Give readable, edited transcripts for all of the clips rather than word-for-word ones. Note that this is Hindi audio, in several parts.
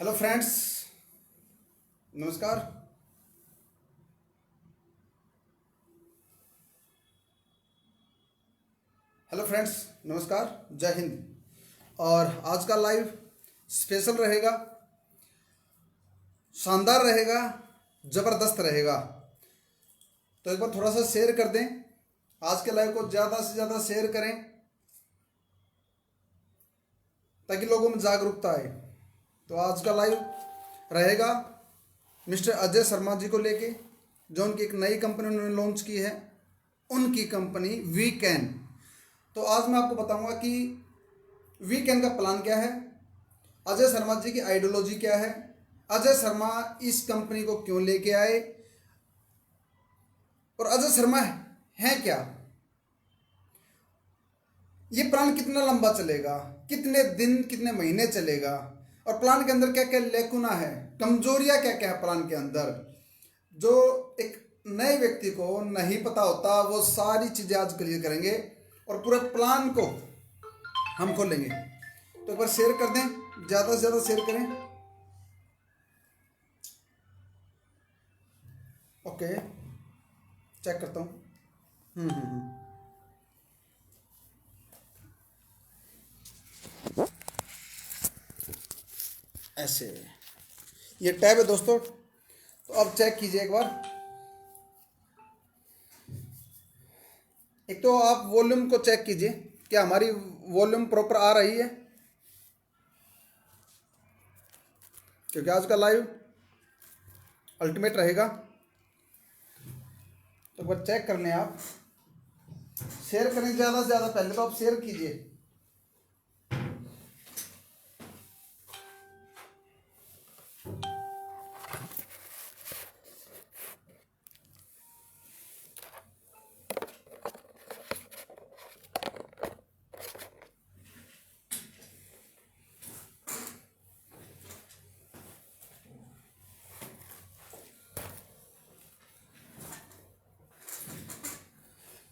हेलो फ्रेंड्स, नमस्कार। हेलो फ्रेंड्स, नमस्कार, जय हिंद। और आज का लाइव स्पेशल रहेगा, शानदार रहेगा, ज़बरदस्त रहेगा। तो एक बार थोड़ा सा शेयर कर दें, आज के लाइव को ज़्यादा से ज़्यादा शेयर करें ताकि लोगों में जागरूकता आए। तो आज का लाइव रहेगा मिस्टर अजय शर्मा जी को लेके, जो उनकी एक नई कंपनी उन्होंने लॉन्च की है, उनकी कंपनी वीकेन। तो आज मैं आपको बताऊंगा कि वीकेन का प्लान क्या है, अजय शर्मा जी की आइडियोलॉजी क्या है, अजय शर्मा इस कंपनी को क्यों लेके आए और अजय शर्मा है क्या, ये प्लान कितना लंबा चलेगा, कितने दिन कितने महीने चलेगा, और प्लान के अंदर क्या क्या लेकुना है, कमजोरियां क्या क्या है प्लान के अंदर, जो एक नए व्यक्ति को नहीं पता होता, वो सारी चीज़ें आज क्लियर करेंगे और पूरे प्लान को हम खोलेंगे। तो एक बार शेयर कर दें, ज़्यादा से ज़्यादा शेयर करें। ओके, चेक करता हूँ। ऐसे ये टैब है दोस्तों, तो अब चेक कीजिए एक बार। एक तो आप वॉल्यूम को चेक कीजिए, क्या हमारी वॉल्यूम प्रॉपर आ रही है, क्योंकि आज का लाइव अल्टीमेट रहेगा। तो एक बार चेक कर लें, आप शेयर करें ज़्यादा से ज़्यादा, पहले तो आप शेयर कीजिए।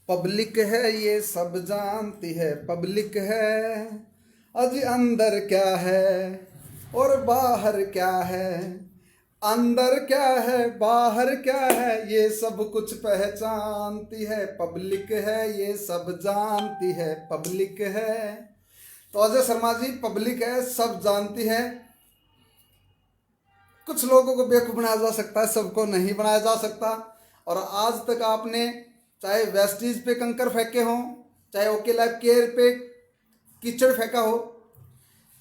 पब्लिक है ये सब जानती है, पब्लिक है अजी अंदर क्या है और बाहर क्या है, अंदर क्या है बाहर क्या है ये सब कुछ पहचानती है, पब्लिक है ये सब जानती है, पब्लिक है। तो अजय शर्मा जी पब्लिक है, सब जानती है। कुछ लोगों को बेवकूफ़ बनाया जा सकता है, सबको नहीं बनाया जा सकता। और आज तक आपने चाहे वेस्टीज पे कंकर फेंके हों, चाहे ओके लाइफ केयर पे कीचड़ फेंका हो,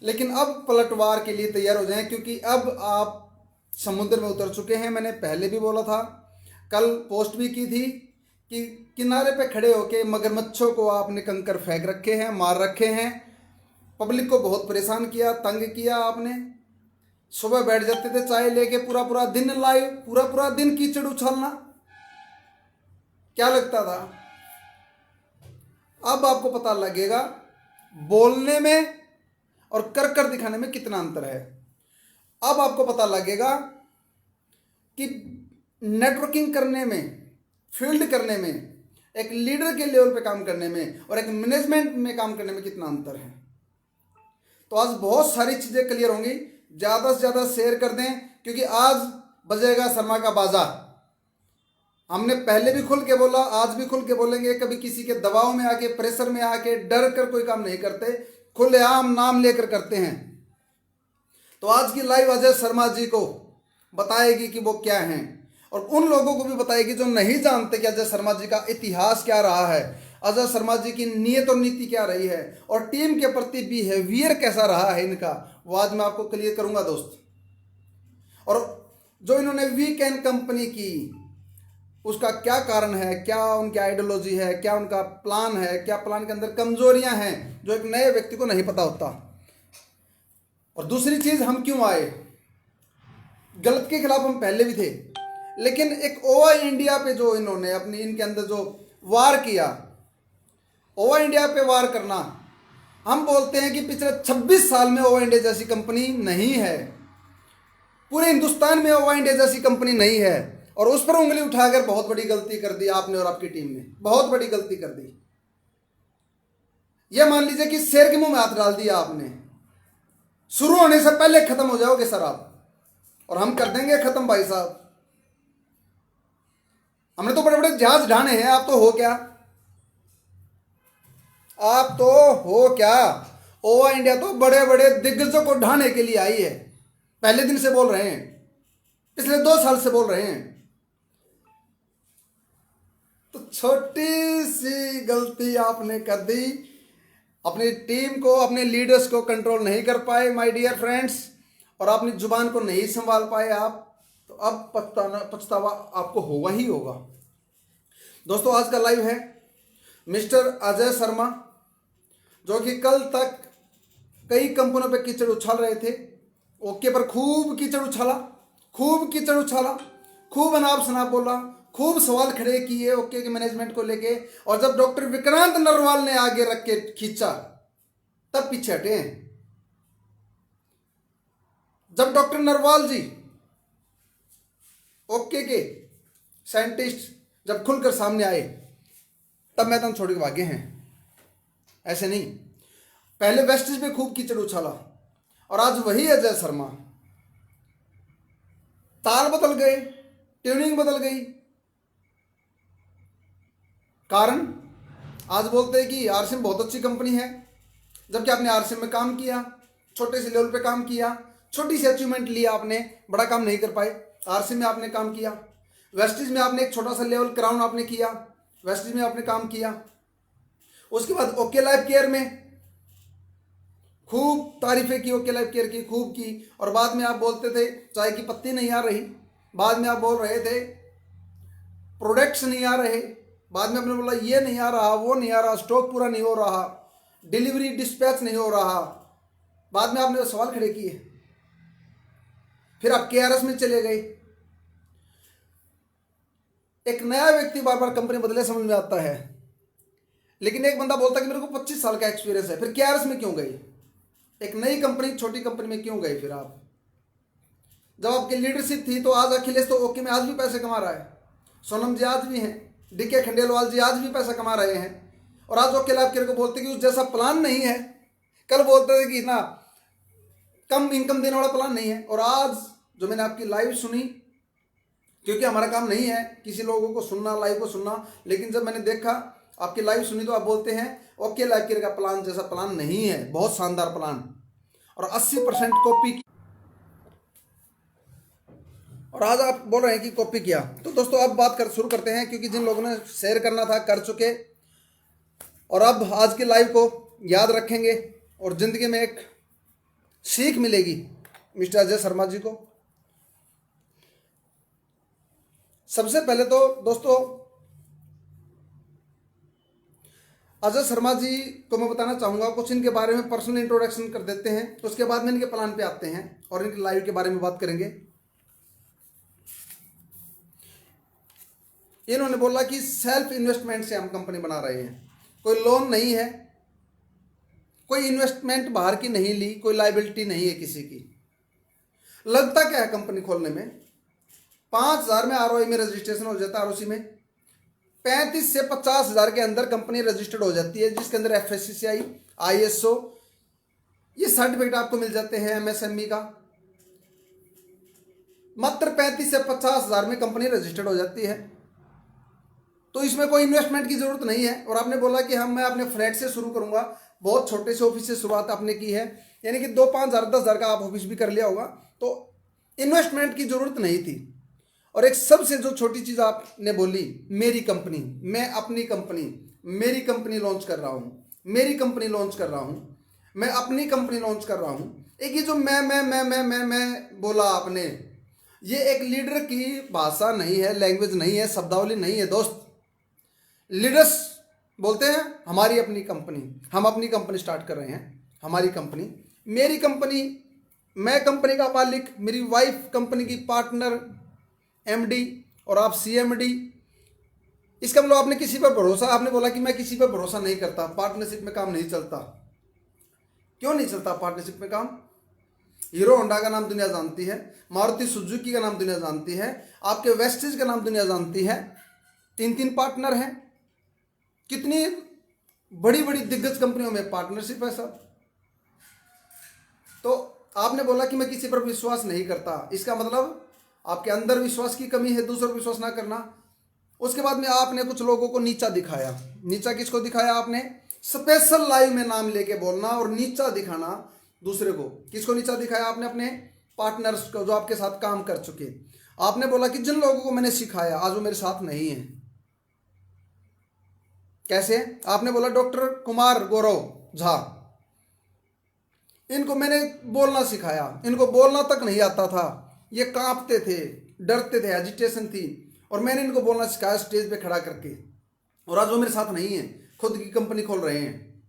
लेकिन अब पलटवार के लिए तैयार हो जाएं, क्योंकि अब आप समुद्र में उतर चुके हैं। मैंने पहले भी बोला था, कल पोस्ट भी की थी कि किनारे पे खड़े होके मगरमच्छों को आपने कंकर फेंक रखे हैं, मार रखे हैं, पब्लिक को बहुत परेशान किया, तंग किया आपने। सुबह बैठ जाते थे चाय लेके, पूरा पूरा दिन लाइव, पूरा पूरा दिन कीचड़ उछालना, क्या लगता था। अब आपको पता लगेगा बोलने में और कर कर दिखाने में कितना अंतर है। अब आपको पता लगेगा कि नेटवर्किंग करने में, फील्ड करने में, एक लीडर के लेवल पे काम करने में और एक मैनेजमेंट में काम करने में कितना अंतर है। तो आज बहुत सारी चीज़ें क्लियर होंगी, ज़्यादा से ज़्यादा शेयर कर दें, क्योंकि आज बजेगा शर्मा का बाजार। हमने पहले भी खुल के बोला, आज भी खुल के बोलेंगे। कभी किसी के दबाव में आके, प्रेशर में आके, डर कर कोई काम नहीं करते, खुलेआम नाम लेकर करते हैं। तो आज की लाइव अजय शर्मा जी को बताएगी कि वो क्या हैं, और उन लोगों को भी बताएगी जो नहीं जानते कि अजय शर्मा जी का इतिहास क्या रहा है, अजय शर्मा जी की नीयत और नीति क्या रही है, और टीम के प्रति बिहेवियर कैसा रहा है इनका, वो आज मैं आपको क्लियर करूंगा दोस्त। और जो इन्होंने वीकेन कंपनी की, उसका क्या कारण है, क्या उनकी आइडियोलॉजी है, क्या उनका प्लान है, क्या प्लान के अंदर कमजोरियां हैं जो एक नए व्यक्ति को नहीं पता होता। और दूसरी चीज, हम क्यों आए। गलत के खिलाफ हम पहले भी थे, लेकिन एक ओवा इंडिया पे जो इन्होंने अपनी, इनके अंदर जो वार किया, ओवा इंडिया पे वार करना, हम बोलते हैं कि पिछले 26 साल में ओवा इंडिया जैसी कंपनी नहीं है, पूरे हिंदुस्तान में ओवा इंडिया जैसी कंपनी नहीं है। और उस पर उंगली उठाकर बहुत बड़ी गलती कर दी आपने और आपकी टीम ने, बहुत बड़ी गलती कर दी। यह मान लीजिए कि शेर के मुंह में हाथ डाल दिया आपने। शुरू होने से पहले खत्म हो जाओगे सर आप, और हम कर देंगे खत्म भाई साहब। हमने तो बड़े बड़े जहाज ढाने हैं, आप तो हो क्या, आप तो हो क्या। ओवा इंडिया तो बड़े बड़े दिग्गजों को ढाने के लिए आई है, पहले दिन से बोल रहे हैं, पिछले 2 साल से बोल रहे हैं। तो छोटी सी गलती आपने कर दी, अपनी टीम को, अपने लीडर्स को कंट्रोल नहीं कर पाए माय डियर फ्रेंड्स, और अपनी जुबान को नहीं संभाल पाए आप, तो अब पछतावा आपको होगा ही होगा। दोस्तों आज का लाइव है मिस्टर अजय शर्मा, जो कि कल तक कई कंपनियों पे कीचड़ उछाल रहे थे। ओके पर खूब कीचड़ उछाला, खूब कीचड़ उछाला, खूब अनाप शनाप बोला, खूब सवाल खड़े किए ओके के मैनेजमेंट को लेके, और जब डॉक्टर विक्रांत नरवाल ने आगे रख के खींचा तब पीछे हटे हैं। जब डॉक्टर नरवाल जी ओके के साइंटिस्ट जब खुलकर सामने आए तब मैदान छोड़ के भागे हैं, ऐसे नहीं। पहले वेस्टेज पे खूब कीचड़ उछाला, और आज वही अजय शर्मा, ताल बदल गए, ट्यूनिंग बदल गई। कारण आज बोलते हैं कि आरसीएम बहुत अच्छी कंपनी है, जबकि आपने आरसीएम में काम किया, छोटे से लेवल पे काम किया, छोटी सी अचीवमेंट लिया आपने, बड़ा काम नहीं कर पाए। आरसीएम में आपने काम किया, वेस्टेज में आपने एक छोटा सा लेवल क्राउन आपने किया, वेस्टेज में आपने काम किया। उसके बाद ओके लाइफ केयर में खूब तारीफें की, ओके लाइफ केयर की खूब की, और बाद में आप बोलते थे चाय की पत्ती नहीं आ रही, बाद में आप बोल रहे थे प्रोडक्ट्स नहीं आ रहे, बाद में आपने बोला ये नहीं आ रहा, वो नहीं आ रहा, स्टॉक पूरा नहीं हो रहा, डिलीवरी डिस्पैच नहीं हो रहा। बाद में आपने सवाल खड़े किए, फिर आप केआरएस में चले गए। एक नया व्यक्ति बार बार कंपनी बदले समझ में आता है, लेकिन एक बंदा बोलता है कि मेरे को 25 साल का एक्सपीरियंस है, फिर केआरएस में क्यों गए, एक नई कंपनी छोटी कंपनी में क्यों गए फिर आप? जब आपकी लीडरशिप थी तो आज अखिलेश तो ओके में आज भी पैसे कमा रहा है, सोनम जी आज भी हैं, डीके खंडेलवाल जी आज भी पैसा कमा रहे हैं, और आज ओके लाइफ केयर को बोलते कि उस जैसा प्लान नहीं है। कल बोलते थे कि ना कम इनकम देने वाला प्लान नहीं है, और आज जो मैंने आपकी लाइव सुनी, क्योंकि हमारा काम नहीं है किसी लोगों को सुनना, लाइव को सुनना, लेकिन जब मैंने देखा आपकी लाइव सुनी तो आप बोलते हैं ओके लाइफ केयर का प्लान जैसा प्लान नहीं है, बहुत शानदार प्लान, और 80% कॉपी, और आज आप बोल रहे हैं कि कॉपी किया। तो दोस्तों अब बात शुरू करते हैं, क्योंकि जिन लोगों ने शेयर करना था कर चुके, और अब आज के लाइव को याद रखेंगे और जिंदगी में एक सीख मिलेगी मिस्टर अजय शर्मा जी को। सबसे पहले तो दोस्तों अजय शर्मा जी को मैं बताना चाहूँगा कुछ इनके बारे में, पर्सनल इंट्रोडक्शन कर देते हैं, तो उसके बाद में इनके प्लान पे आते हैं और इनके लाइव के बारे में बात करेंगे। इन्होंने बोला कि सेल्फ इन्वेस्टमेंट से हम कंपनी बना रहे हैं, कोई लोन नहीं है, कोई इन्वेस्टमेंट बाहर की नहीं ली, कोई लाइबिलिटी नहीं है किसी की। लगता क्या है कंपनी खोलने में, 5,000 में आरओआई में रजिस्ट्रेशन हो जाता है, आरओसी में 35 से 50,000 के अंदर कंपनी रजिस्टर्ड हो जाती है, जिसके अंदर एफएससीआई, आईएसओ ये सर्टिफिकेट आपको मिल जाते हैं एमएसएमई का। मात्र 35 से 50,000 में कंपनी रजिस्टर्ड हो जाती है, तो इसमें कोई इन्वेस्टमेंट की जरूरत नहीं है। और आपने बोला कि मैं अपने फ्लैट से शुरू करूंगा, बहुत छोटे से ऑफिस से शुरुआत आपने की है, यानी कि 2, 5 हज़ार 10 हज़ार का आप ऑफिस भी कर लिया होगा, तो इन्वेस्टमेंट की जरूरत नहीं थी। और एक सबसे जो छोटी चीज आपने बोली, मेरी कंपनी, मैं अपनी कंपनी, मेरी कंपनी लॉन्च कर रहा हूं, मेरी कंपनी लॉन्च कर रहा हूं, मैं अपनी कंपनी लॉन्च कर रहा हूं। एक ये जो मैं बोला आपने, ये एक लीडर की भाषा नहीं है, लैंग्वेज नहीं है, शब्दावली नहीं है दोस्त। लीडर्स बोलते हैं हमारी अपनी कंपनी, हम अपनी कंपनी स्टार्ट कर रहे हैं, हमारी कंपनी, मेरी कंपनी, मैं कंपनी का मालिक, मेरी वाइफ कंपनी की पार्टनर एमडी, और आप सीएमडी। इसका मतलब आपने किसी पर भरोसा, आपने बोला कि मैं किसी पर भरोसा नहीं करता, पार्टनरशिप में काम नहीं चलता। क्यों नहीं चलता पार्टनरशिप में काम? हीरो होंडा का नाम दुनिया जानती है, मारुति सुजुकी का नाम दुनिया जानती है, आपके वेस्टेज का नाम दुनिया जानती है, 3 पार्टनर हैं। कितनी बड़ी बड़ी दिग्गज कंपनियों में पार्टनरशिप है सब। तो आपने बोला कि मैं किसी पर विश्वास नहीं करता, इसका मतलब आपके अंदर विश्वास की कमी है, दूसरों पर विश्वास ना करना। उसके बाद में आपने कुछ लोगों को नीचा दिखाया। नीचा किसको दिखाया आपने? स्पेशल लाइव में नाम लेके बोलना और नीचा दिखाना दूसरे को। किसको नीचा दिखाया आपने? अपने पार्टनर्स को जो आपके साथ काम कर चुके। आपने बोला कि जिन लोगों को मैंने सिखाया आज वो मेरे साथ नहीं है। कैसे? आपने बोला डॉक्टर कुमार गौरव झा, इनको मैंने बोलना सिखाया, इनको बोलना तक नहीं आता था, ये कांपते थे, डरते थे, एजिटेशन थी, और मैंने इनको बोलना सिखाया स्टेज पे खड़ा करके, और आज वो मेरे साथ नहीं है, खुद की कंपनी खोल रहे हैं।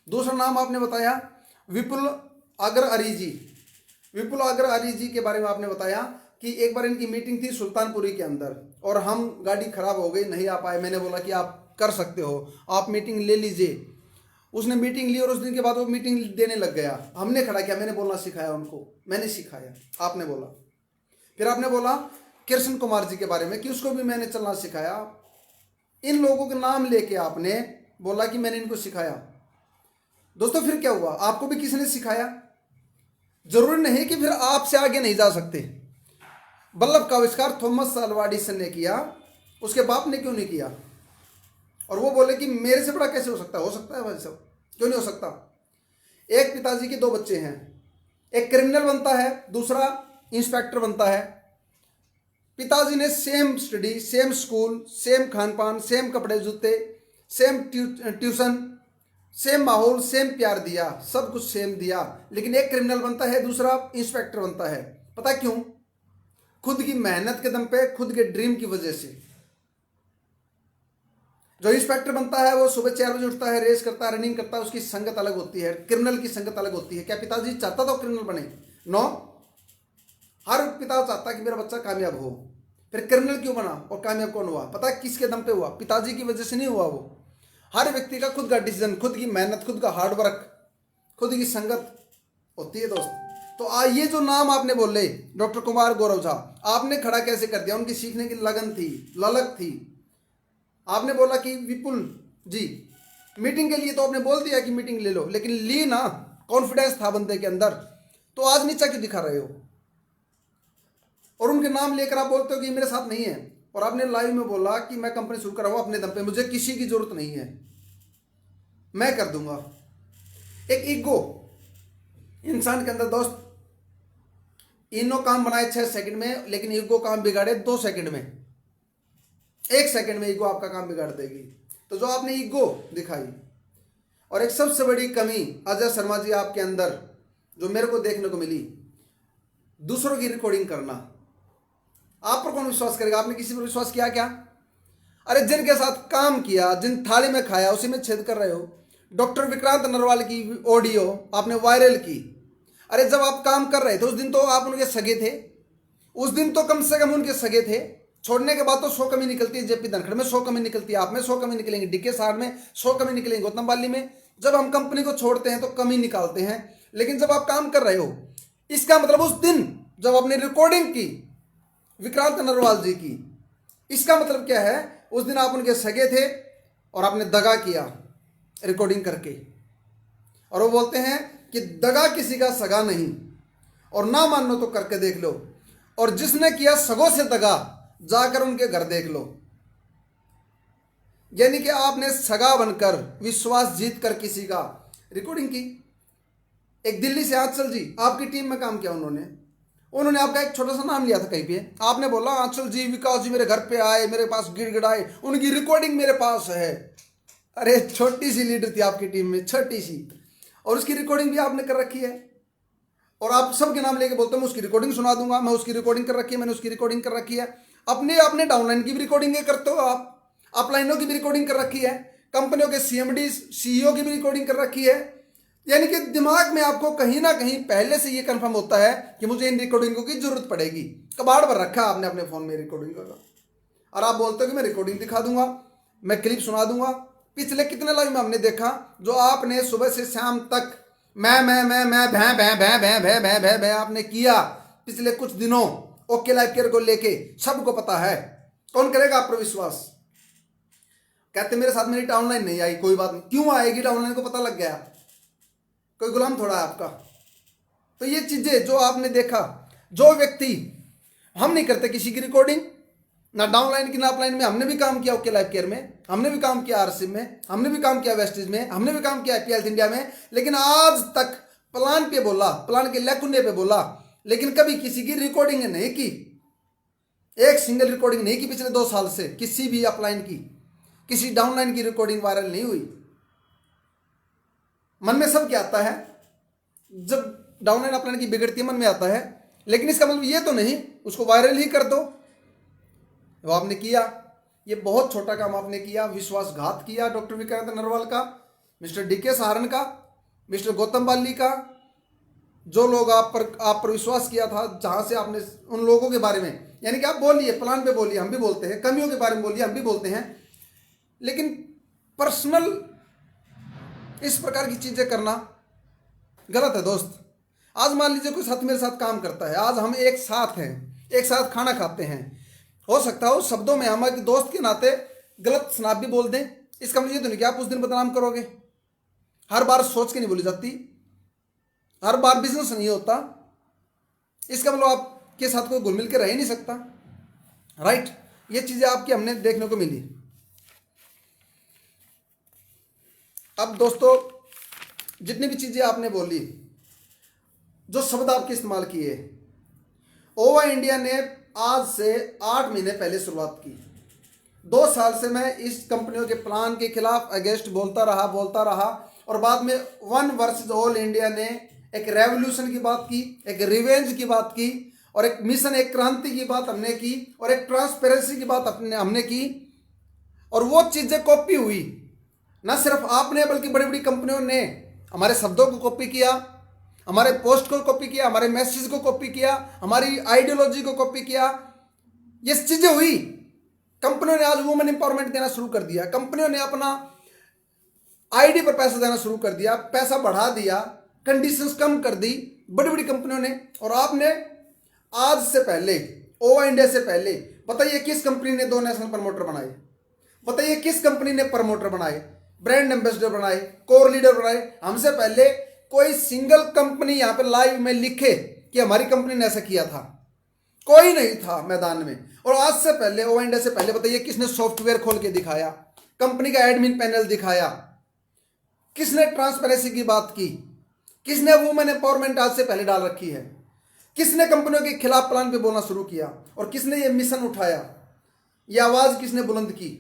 दूसरा नाम आपने बताया विपुल अग्रवाल जी। विपुल अग्रवाल जी के बारे में आपने बताया कि एक बार इनकी मीटिंग थी सुल्तानपुरी के अंदर, और हम गाड़ी खराब हो गई, नहीं आ पाए। मैंने बोला कि आप कर सकते हो, आप मीटिंग ले लीजिए। उसने मीटिंग ली और उस दिन के बाद वो मीटिंग देने लग गया। हमने खड़ा किया, मैंने बोलना सिखाया उनको, मैंने सिखाया, आपने बोला। फिर आपने बोला कृष्ण कुमार जी के बारे में कि उसको भी मैंने चलना सिखाया। इन लोगों के नाम लेके आपने बोला कि मैंने इनको सिखाया। दोस्तों फिर क्या हुआ? आपको भी किसी ने सिखाया। जरूरी नहीं कि फिर आपसे आगे नहीं जा सकते। बल्ब का आविष्कार थॉमस अल्वा एडिसन ने किया, उसके बाप ने क्यों नहीं किया? और वो बोले कि मेरे से बड़ा कैसे हो सकता है? हो सकता है भाई साहब, क्यों नहीं हो सकता? एक पिताजी के दो बच्चे हैं, एक क्रिमिनल बनता है, दूसरा इंस्पेक्टर बनता है। पिताजी ने same study, same school, same Khan पान, सेम कपड़े जूते, सेम ट्यूशन, सेम माहौल, सेम प्यार दिया, सब कुछ सेम दिया, लेकिन एक क्रिमिनल बनता है, दूसरा इंस्पेक्टर बनता है। पता क्यों? खुद की मेहनत के दम पे, खुद के ड्रीम की वजह से। जो इंस्पेक्टर बनता है वो सुबह 4 बजे उठता है, रेस करता है, रनिंग करता है, उसकी संगत अलग होती है, क्रिमिनल की संगत अलग होती है। क्या पिताजी चाहता था क्रिमिनल बने? नो। हर पिता चाहता है कि मेरा बच्चा कामयाब हो। फिर क्रिमिनल क्यों बना और कामयाब कौन हुआ? पता है किसके दम पे हुआ? पिताजी की वजह से नहीं हुआ वो। हर व्यक्ति का खुद का डिसीजन, खुद की मेहनत, खुद का हार्डवर्क, खुद की संगत होती है दोस्त। तो ये जो नाम आपने बोले डॉक्टर कुमार गौरव झा, आपने खड़ा कैसे कर दिया? उनकी सीखने की लगन थी, ललक थी। आपने बोला कि विपुल जी मीटिंग के लिए, तो आपने बोल दिया कि मीटिंग ले लो, लेकिन ली ना, कॉन्फिडेंस था बंदे के अंदर, तो आज नीचा क्यों दिखा रहे हो? और उनके नाम लेकर आप बोलते हो कि मेरे साथ नहीं है, और आपने लाइव में बोला कि मैं कंपनी शुरू कर रहा हूं अपने दम पे, मुझे किसी की जरूरत नहीं है, मैं कर दूंगा। एक ईगो इंसान के अंदर दोस्त, इनो काम बनाए 6 सेकंड में, लेकिन ईगो काम बिगाड़े 2 सेकंड में, 1 सेकंड में ईगो आपका काम बिगाड़ देगी। तो जो आपने ईगो दिखाई, और एक सबसे बड़ी कमी अजय शर्मा जी आपके अंदर जो मेरे को देखने को मिली, दूसरों की रिकॉर्डिंग करना। आप पर कौन विश्वास करेगा? आपने किसी पर विश्वास किया क्या? अरे जिनके साथ काम किया, जिन थाली में खाया उसी में छेद कर रहे हो। डॉक्टर विक्रांत नरवाल की ऑडियो आपने वायरल की। अरे जब आप काम कर रहे थे उस दिन तो आप उनके सगे थे, उस दिन तो कम से कम उनके सगे थे। छोड़ने के बाद तो 100 कमी निकलती है, जेपी धनखड़ में 100 कमी निकलती है, आप में 100 कमी निकलेंगी, डीके सार में 100 कमी निकलेंगी, गौतम बाली में। जब हम कंपनी को छोड़ते हैं तो कमी निकालते हैं, लेकिन जब आप काम कर रहे हो, इसका मतलब उस दिन जब आपने रिकॉर्डिंग की विक्रांत नरवाल जी की, इसका मतलब क्या है? उस दिन आप उनके सगे थे और आपने दगा किया रिकॉर्डिंग करके। और वो बोलते हैं कि दगा किसी का सगा नहीं, और ना मानो तो करके देख लो, और जिसने किया सगों से दगा जाकर उनके घर देख लो। यानी कि आपने सगा बनकर, विश्वास जीत कर किसी का रिकॉर्डिंग की। एक दिल्ली से आंचल जी आपकी टीम में काम किया, उन्होंने आपका एक छोटा सा नाम लिया था कहीं पे, आपने बोला आंचल जी, विकास जी मेरे घर पे आए, मेरे पास गिड़गिड़ाए, उनकी रिकॉर्डिंग मेरे पास है। अरे छोटी सी लीडर थी आपकी टीम में, छोटी सी, और उसकी रिकॉर्डिंग भी आपने कर रखी है। और आप सबके नाम लेके बोलते हो मैं उसकी रिकॉर्डिंग सुना दूंगा, मैं उसकी रिकॉर्डिंग कर रखी है, मैंने उसकी रिकॉर्डिंग कर रखी है। अपने डाउनलाइन की भी रिकॉर्डिंग करते हो आप, अपलाइनों की भी रिकॉर्डिंग कर रखी है, कंपनियों के सीएमडी सीईओ की भी रिकॉर्डिंग कर रखी है। यानी कि दिमाग में आपको कहीं ना कहीं पहले से ये कंफर्म होता है कि मुझे इन रिकॉर्डिंगों की जरूरत पड़ेगी। कबाड़ भर रखा आपने अपने फोन में रिकॉर्डिंग का, और आप बोलते हो कि मैं रिकॉर्डिंग दिखा दूंगा, मैं क्लिप सुना दूंगा। पिछले कितने लाइव में हमने देखा जो आपने सुबह से शाम तक मैं भैं भैं भैं भैं भैं भैं भैं भैं आपने किया पिछले कुछ दिनों ओके लाइफ केयर को लेके, सबको पता है। कौन करेगा आप पर विश्वास? कहते मेरे साथ मेरी डाउनलाइन नहीं आई, कोई बात नहीं, क्यों आएगी? डाउनलाइन को पता लग गया, कोई गुलाम थोड़ा है आपका। तो ये चीजें जो आपने देखा, जो व्यक्ति, हम नहीं करते किसी की रिकॉर्डिंग, ना डाउनलाइन की ना अपलाइन में। हमने भी काम किया ओके लाइफ केयर में, हमने भी काम किया आरसीएम में, हमने भी काम किया वेस्टेज में, हमने भी काम किया हैप्पी हेल्थ इंडिया में, लेकिन आज तक प्लान पे बोला, प्लान के लेकुंडे पे बोला, लेकिन कभी किसी की रिकॉर्डिंग नहीं की। एक सिंगल रिकॉर्डिंग नहीं की पिछले 2 साल से, किसी भी अपलाइन की, किसी डाउनलाइन की रिकॉर्डिंग वायरल नहीं हुई। मन में सब क्या आता है, जब डाउनलाइन अपलाइन की बिगड़ती है मन में आता है, लेकिन इसका मतलब ये तो नहीं उसको वायरल ही कर दो। वो आपने किया, ये बहुत छोटा काम आपने किया, विश्वासघात किया डॉक्टर विक्रांत नरवाल का, मिस्टर डीके सहारण का, मिस्टर गौतम बाली का। जो लोग आप पर विश्वास किया था, जहां से आपने उन लोगों के बारे में, यानी कि आप बोलिए, प्लान पे बोलिए, हम भी बोलते हैं, कमियों के बारे में बोलिए, हम भी बोलते हैं, लेकिन पर्सनल इस प्रकार की चीजें करना गलत है दोस्त। आज मान लीजिए कोई साथ मेरे साथ काम करता है, आज हम एक साथ हैं, एक साथ खाना खाते हैं, हो सकता है उस शब्दों में हमारे दोस्त के नाते गलत शनाब भी बोल दें, इसका मतलब ये तो नहीं कि आप उस दिन बदनाम करोगे। हर बार सोच के नहीं बोली जाती, हर बार बिजनेस नहीं होता, इसका मतलब आपके साथ कोई घुल मिल के रह ही नहीं सकता, राइट। ये चीजें आपकी हमने देखने को मिली। अब दोस्तों, जितनी भी चीजें आपने बोली, जो शब्द आपके इस्तेमाल किए, ओवा इंडिया ने आज से 8 महीने पहले शुरुआत की। 2 साल से मैं इस कंपनियों के प्लान के खिलाफ अगेंस्ट बोलता रहा, और बाद में वन वर्सेस ऑल इंडिया ने एक रेवोल्यूशन की बात की, एक रिवेंज की बात की, और एक मिशन, एक क्रांति की बात हमने की, और एक ट्रांसपेरेंसी की बात हमने की। और वो चीजें कॉपी हुई, ना सिर्फ आपने बल्कि बड़ी बड़ी कंपनियों ने हमारे शब्दों को कॉपी किया, हमारे पोस्ट को कॉपी किया, हमारे मैसेज को कॉपी किया, हमारी आइडियोलॉजी को कॉपी किया। ये चीजें हुई। कंपनियों ने आज वुमेन एम्पावरमेंट देना शुरू कर दिया, कंपनियों ने अपना आईडी पर पैसा देना शुरू कर दिया, पैसा बढ़ा दिया, कंडीशंस कम कर दी बड़ी बड़ी कंपनियों ने। और आपने आज से पहले, ओवा इंडिया से पहले, बताइए किस कंपनी ने 2 नेशनल प्रमोटर बनाए? बताइए किस कंपनी ने प्रमोटर बनाए, ब्रांड एम्बेसडर बनाए, कोर लीडर बनाए? हमसे पहले कोई सिंगल कंपनी यहां पे लाइव में लिखे कि हमारी कंपनी ने ऐसा किया था, कोई नहीं था मैदान में। और आज से पहले, ओवा इंडिया से पहले, बताइए किसने सॉफ्टवेयर खोल के दिखाया, कंपनी का एडमिन पैनल दिखाया, किसने ट्रांसपेरेंसी की बात की, किसने वुमेन एम्पावरमेंट आज से पहले डाल रखी है, किसने कंपनियों के खिलाफ प्लान पे बोलना शुरू किया, और किसने ये मिशन उठाया, ये आवाज किसने बुलंद की?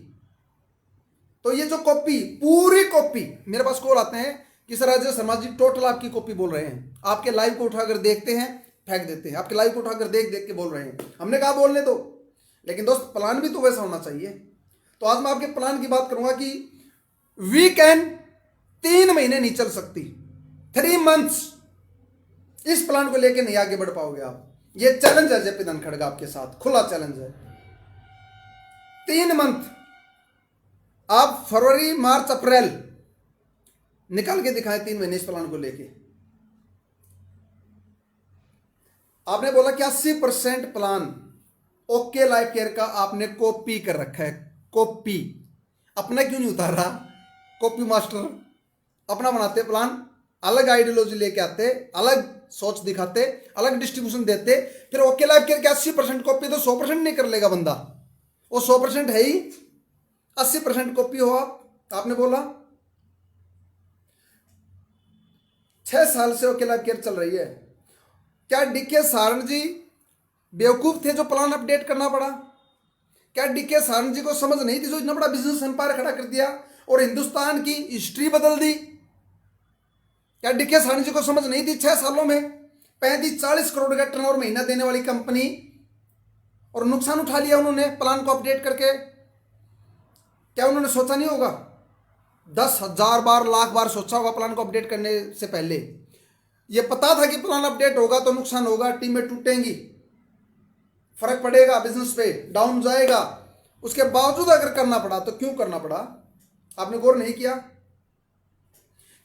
तो ये जो कॉपी, पूरी कॉपी, मेरे पास कॉल आते हैं कि सर अजय शर्मा जी टोटल आपकी कॉपी बोल रहे हैं, आपके लाइव को उठाकर देखते हैं फेंक देते हैं, आपके लाइव को उठाकर देख देख के बोल रहे हैं। हमने कहा बोलने दो, लेकिन दोस्त प्लान भी तो वैसा होना चाहिए। तो आज मैं आपके प्लान की बात करूंगा कि वीकेंड 3 महीने नहीं चल सकती, 3 मंथ्स इस प्लान को लेकर नहीं आगे बढ़ पाओगे आप। ये चैलेंज है जेपी धनखड़ आपके साथ, खुला चैलेंज है। 3 मंथ आप फरवरी, मार्च, अप्रैल निकाल के दिखाएं, 3 महीने इस प्लान को लेके। आपने बोला कि 80% प्लान ओके लाइफ केयर का आपने कॉपी कर रखा है। कॉपी अपना क्यों नहीं उतारा? कॉपी मास्टर अपना बनाते प्लान, अलग आइडियोलॉजी लेके आते, अलग सोच दिखाते, अलग डिस्ट्रीब्यूशन देते, फिर ओके लाइफ केयर के 80% कॉपी तो 100% नहीं कर लेगा बंदा, वो 100% है ही, 80% कॉपी हो आपने बोला। 6 साल से ओके लाइफ केयर चल रही है। क्या डीके सहारण जी बेवकूफ थे जो प्लान अपडेट करना पड़ा? क्या डीके सहारण जी को समझ नहीं थी जो इतना बड़ा बिजनेस एम्पायर खड़ा कर दिया और हिंदुस्तान की हिस्ट्री बदल दी? क्या डीके सहारण जी को समझ नहीं थी 6 सालों में 35-40 करोड़ का टर्नओवर महीना देने वाली कंपनी, और नुकसान उठा लिया उन्होंने प्लान को अपडेट करके? क्या उन्होंने सोचा नहीं होगा? 10,000 बार, लाख बार सोचा होगा प्लान को अपडेट करने से पहले। ये पता था कि प्लान अपडेट होगा तो नुकसान होगा, टीमें टूटेंगी, फर्क पड़ेगा, बिजनेस पे डाउन जाएगा। उसके बावजूद अगर करना पड़ा तो क्यों करना पड़ा? आपने गौर नहीं किया?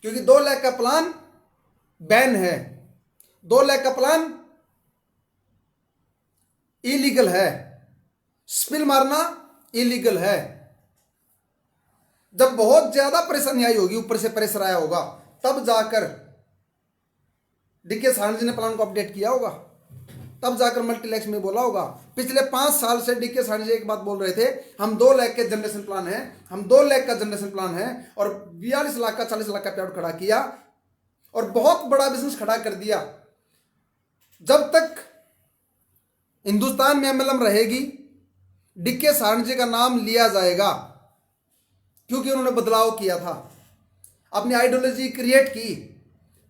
क्योंकि 2 लाख का प्लान बैन है, 2 लाख का प्लान इलीगल है, स्पिल मारना इलीगल है। जब बहुत ज्यादा परेशानी आई होगी, ऊपर से प्रेशर आया होगा, तब जाकर डीके सारणी जी ने प्लान को अपडेट किया होगा, तब जाकर मल्टीलैक्स में बोला होगा। पिछले 5 साल से डीके सारणी जी एक बात बोल रहे थे, हम 2 लाख के जनरेशन प्लान है, हम 2 लाख का जनरेशन प्लान है, और 42 लाख का 40 लाख का पेआउट खड़ा किया और बहुत बड़ा बिजनेस खड़ा कर दिया। जब तक हिंदुस्तान में एमएलएम रहेगी, डीके सारणी जी का नाम लिया जाएगा, क्योंकि उन्होंने बदलाव किया था, अपनी आइडियोलॉजी क्रिएट की,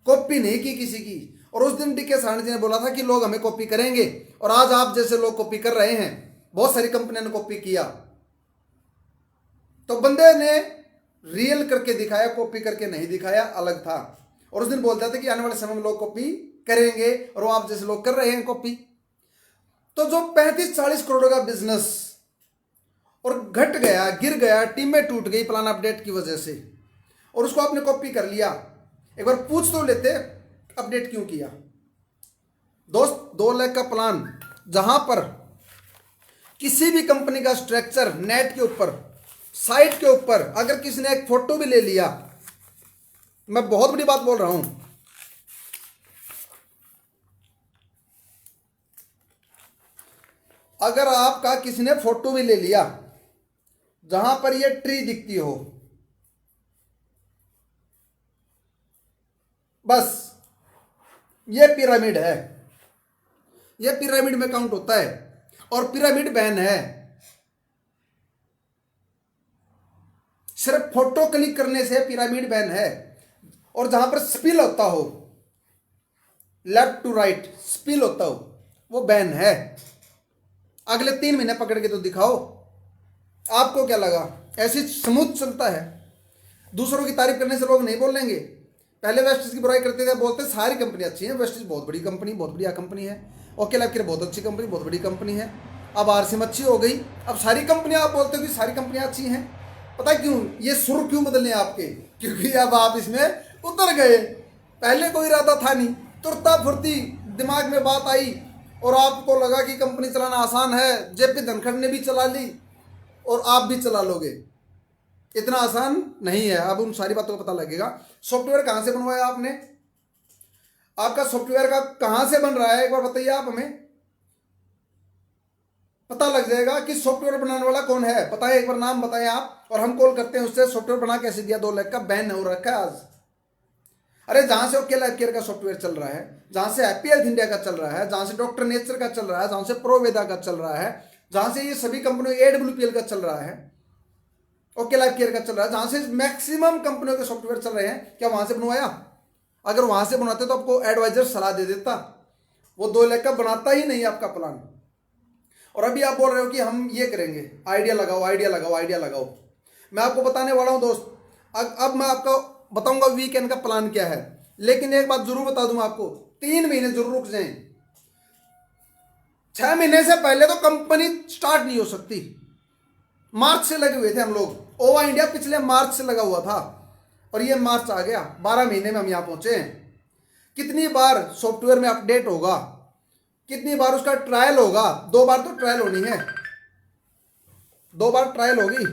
कॉपी नहीं की किसी की। और उस दिन डीके सारणी जी ने बोला था कि लोग हमें कॉपी करेंगे, और आज आप जैसे लोग कॉपी कर रहे हैं। बहुत सारी कंपनियों ने कॉपी किया, तो बंदे ने रियल करके दिखाया, कॉपी करके नहीं दिखाया, अलग था। और उस दिन बोलता था कि आने वाले समय में लोग कॉपी करेंगे, और वो आप जैसे लोग कर रहे हैं कॉपी। तो जो 35-40 करोड़ का बिजनेस और घट गया, गिर गया, टीमें टूट गई प्लान अपडेट की वजह से, और उसको आपने कॉपी कर लिया। एक बार पूछ तो लेते अपडेट क्यों किया। दोस्त, 2 लाख का प्लान, जहां पर किसी भी कंपनी का स्ट्रक्चर नेट के ऊपर, साइट के ऊपर अगर किसी ने एक फोटो भी ले लिया, मैं बहुत बड़ी बात बोल रहा हूं, अगर आपका किसी ने फोटो भी ले लिया जहां पर ये ट्री दिखती हो, बस ये पिरामिड है, ये पिरामिड में काउंट होता है, और पिरामिड बैन है। सिर्फ फोटो क्लिक करने से पिरामिड बैन है। और जहां पर स्पिल होता हो, लेफ्ट टू राइट स्पिल होता हो, वो बैन है। अगले 3 महीने पकड़ के तो दिखाओ। आपको क्या लगा ऐसी स्मूथ चलता है? दूसरों की तारीफ करने से लोग नहीं बोलेंगे। पहले वेस्टिज की बुराई करते थे, बोलते सारी कंपनी अच्छी है, वेस्टिज बहुत बड़ी कंपनी, बहुत बढ़िया कंपनी है, ओके लैब की बहुत अच्छी कंपनी, बहुत बड़ी कंपनी है। अब आरसीएम अच्छी हो गई, अब सारी कंपनियां आप बोलते हो कि सारी कंपनियां अच्छी हैं। पता है क्यों? ये सुर क्यों बदलने आपके? क्योंकि अब आप इसमें उतर गए। पहले कोई इरादा था नहीं, तुरता फुर्ती दिमाग में बात आई और आपको लगा कि कंपनी चलाना आसान है, जेपी धनखड़ ने भी चला ली और आप भी चला लोगे। इतना आसान नहीं है। अब उन सारी बातों का पता लगेगा। सॉफ्टवेयर कहां से बनवाया आपने? आपका सॉफ्टवेयर का कहां से बन रहा है, एक बार बताइए आप हमें। पता लग जाएगा कि सॉफ्टवेयर बनाने वाला कौन है। पता है, एक बार नाम बताएं आप, और हम कॉल करते हैं उससे। सॉफ्टवेयर बना कैसे दिया? 2 लाख का बैन हो रखा है आज। अरे जहां से ओके लाइफ केयर का सॉफ्टवेयर चल रहा है, जहां से हैप्पी हेल्थ इंडिया का चल रहा है, जहां से डॉक्टर नेचर का चल रहा है, जहां से प्रोवेदा का चल रहा है, जहां से ये सभी कंपनियों AWPL का चल रहा है, ओके लाइफ केयर का चल रहा है, जहां से मैक्सिमम कंपनियों के सॉफ्टवेयर चल रहे हैं, क्या वहां से बनवाया? अगर वहां से बनवाते तो आपको एडवाइजर सलाह दे देता। वो 2 लाख का बनाता ही नहीं आपका प्लान। और अभी आप बोल रहे हो कि हम ये करेंगे, आइडिया लगाओ, आइडिया लगाओ, आइडिया लगाओ। मैं आपको बताने वाला हूं दोस्त। अब मैं आपको बताऊंगा वीकेंड का प्लान क्या है। लेकिन एक बात जरूर बता दूं आपको, 3 महीने जरूर रुक जाएं। 6 महीने से पहले तो कंपनी स्टार्ट नहीं हो सकती। मार्च से लगे हुए थे हम लोग। ओवा इंडिया पिछले मार्च से लगा हुआ था, और ये मार्च आ गया, 12 महीने में हम यहां पहुंचे हैं। कितनी बार सॉफ्टवेयर में अपडेट होगा, कितनी बार उसका ट्रायल होगा? 2 बार तो ट्रायल होनी है, 2 बार ट्रायल होगी।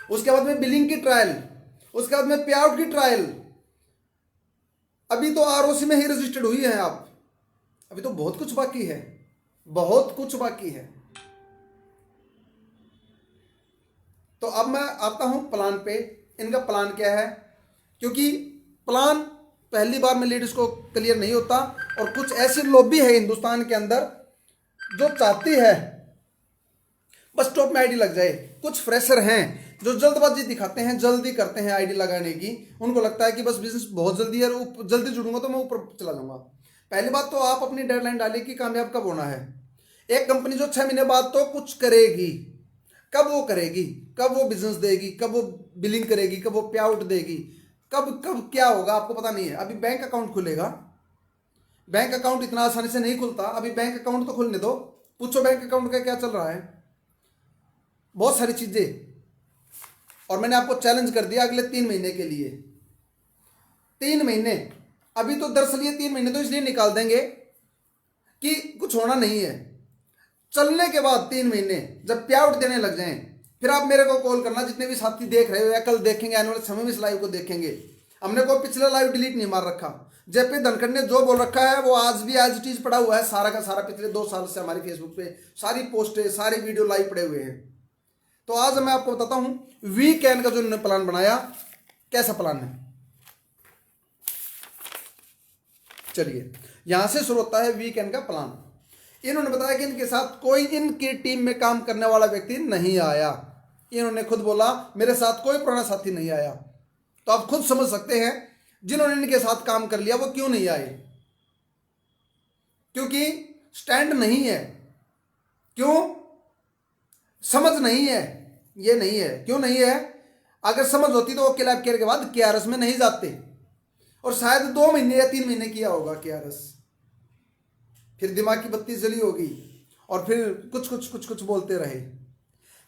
उसके बाद में बिलिंग की ट्रायल, उसके बाद में पे आउट की ट्रायल। अभी तो आरओसी में ही रजिस्टर्ड हुई है आप। अभी तो बहुत कुछ बाकी है, बहुत कुछ बाकी है। तो अब मैं आता हूं प्लान पे। इनका प्लान क्या है? क्योंकि प्लान पहली बार में लीडर्स को क्लियर नहीं होता, और कुछ ऐसी लॉबी है हिंदुस्तान के अंदर जो चाहती है बस टॉप में आईडी लग जाए। कुछ फ्रेशर हैं जो जल्दबाजी दिखाते हैं, जल्दी करते हैं आईडी लगाने की। उनको लगता है कि बस बिजनेस बहुत जल्दी है, जल्दी जुड़ूंगा तो मैं ऊपर चला जाऊंगा। पहली बात तो आप अपनी डेडलाइन डालिए कि कामयाब कब होना है। एक कंपनी जो 6 महीने बाद तो कुछ करेगी, कब वो करेगी, कब वो बिजनेस देगी, कब वो बिलिंग करेगी, कब वो पे आउट देगी, कब कब क्या होगा आपको पता नहीं है। अभी बैंक अकाउंट खुलेगा, बैंक अकाउंट इतना आसानी से नहीं खुलता। अभी बैंक अकाउंट तो खुलने दो, पूछो बैंक अकाउंट का क्या चल रहा है, बहुत सारी चीजें। और मैंने आपको चैलेंज कर दिया अगले 3 महीने के लिए। 3 महीने, अभी तो दरअसल ये 3 महीने तो इसलिए निकाल देंगे कि कुछ होना नहीं है। चलने के बाद 3 महीने जब पे आउट देने लग जाएं, फिर आप मेरे को कॉल करना। जितने भी साथी देख रहे हो या कल देखेंगे, आने वाले समय में इस लाइव को देखेंगे, हमने कोई पिछला लाइव डिलीट नहीं मार रखा। जेपी धनखड़ ने जो बोल रखा है वो आज भी एज इट इज पड़ा हुआ है, सारा का सारा पिछले 2 साल से हमारी फेसबुक पे सारी पोस्टें सारे वीडियो लाइव पड़े हुए हैं। तो आज मैं आपको बताता हूं वीकेंड का जो उन्होंने प्लान बनाया, कैसा प्लान है। चलिए यहां से शुरू होता है वीकेंड का प्लान। इन्होंने बताया कि इनके साथ कोई इनकी टीम में काम करने वाला व्यक्ति नहीं आया। इन्होंने खुद बोला मेरे साथ कोई पुराना साथी नहीं आया। तो आप खुद समझ सकते हैं जिन्होंने इनके साथ काम कर लिया वो क्यों नहीं आए, क्योंकि स्टैंड नहीं है। क्यों? समझ नहीं है, ये नहीं है। क्यों नहीं है? अगर समझ होती तो वो क्लैप केयर के बाद केआरएस में नहीं जाते, और शायद 2 महीने या 3 महीने किया होगा केआरएस, फिर दिमाग की बत्ती जली होगी और फिर कुछ बोलते रहे।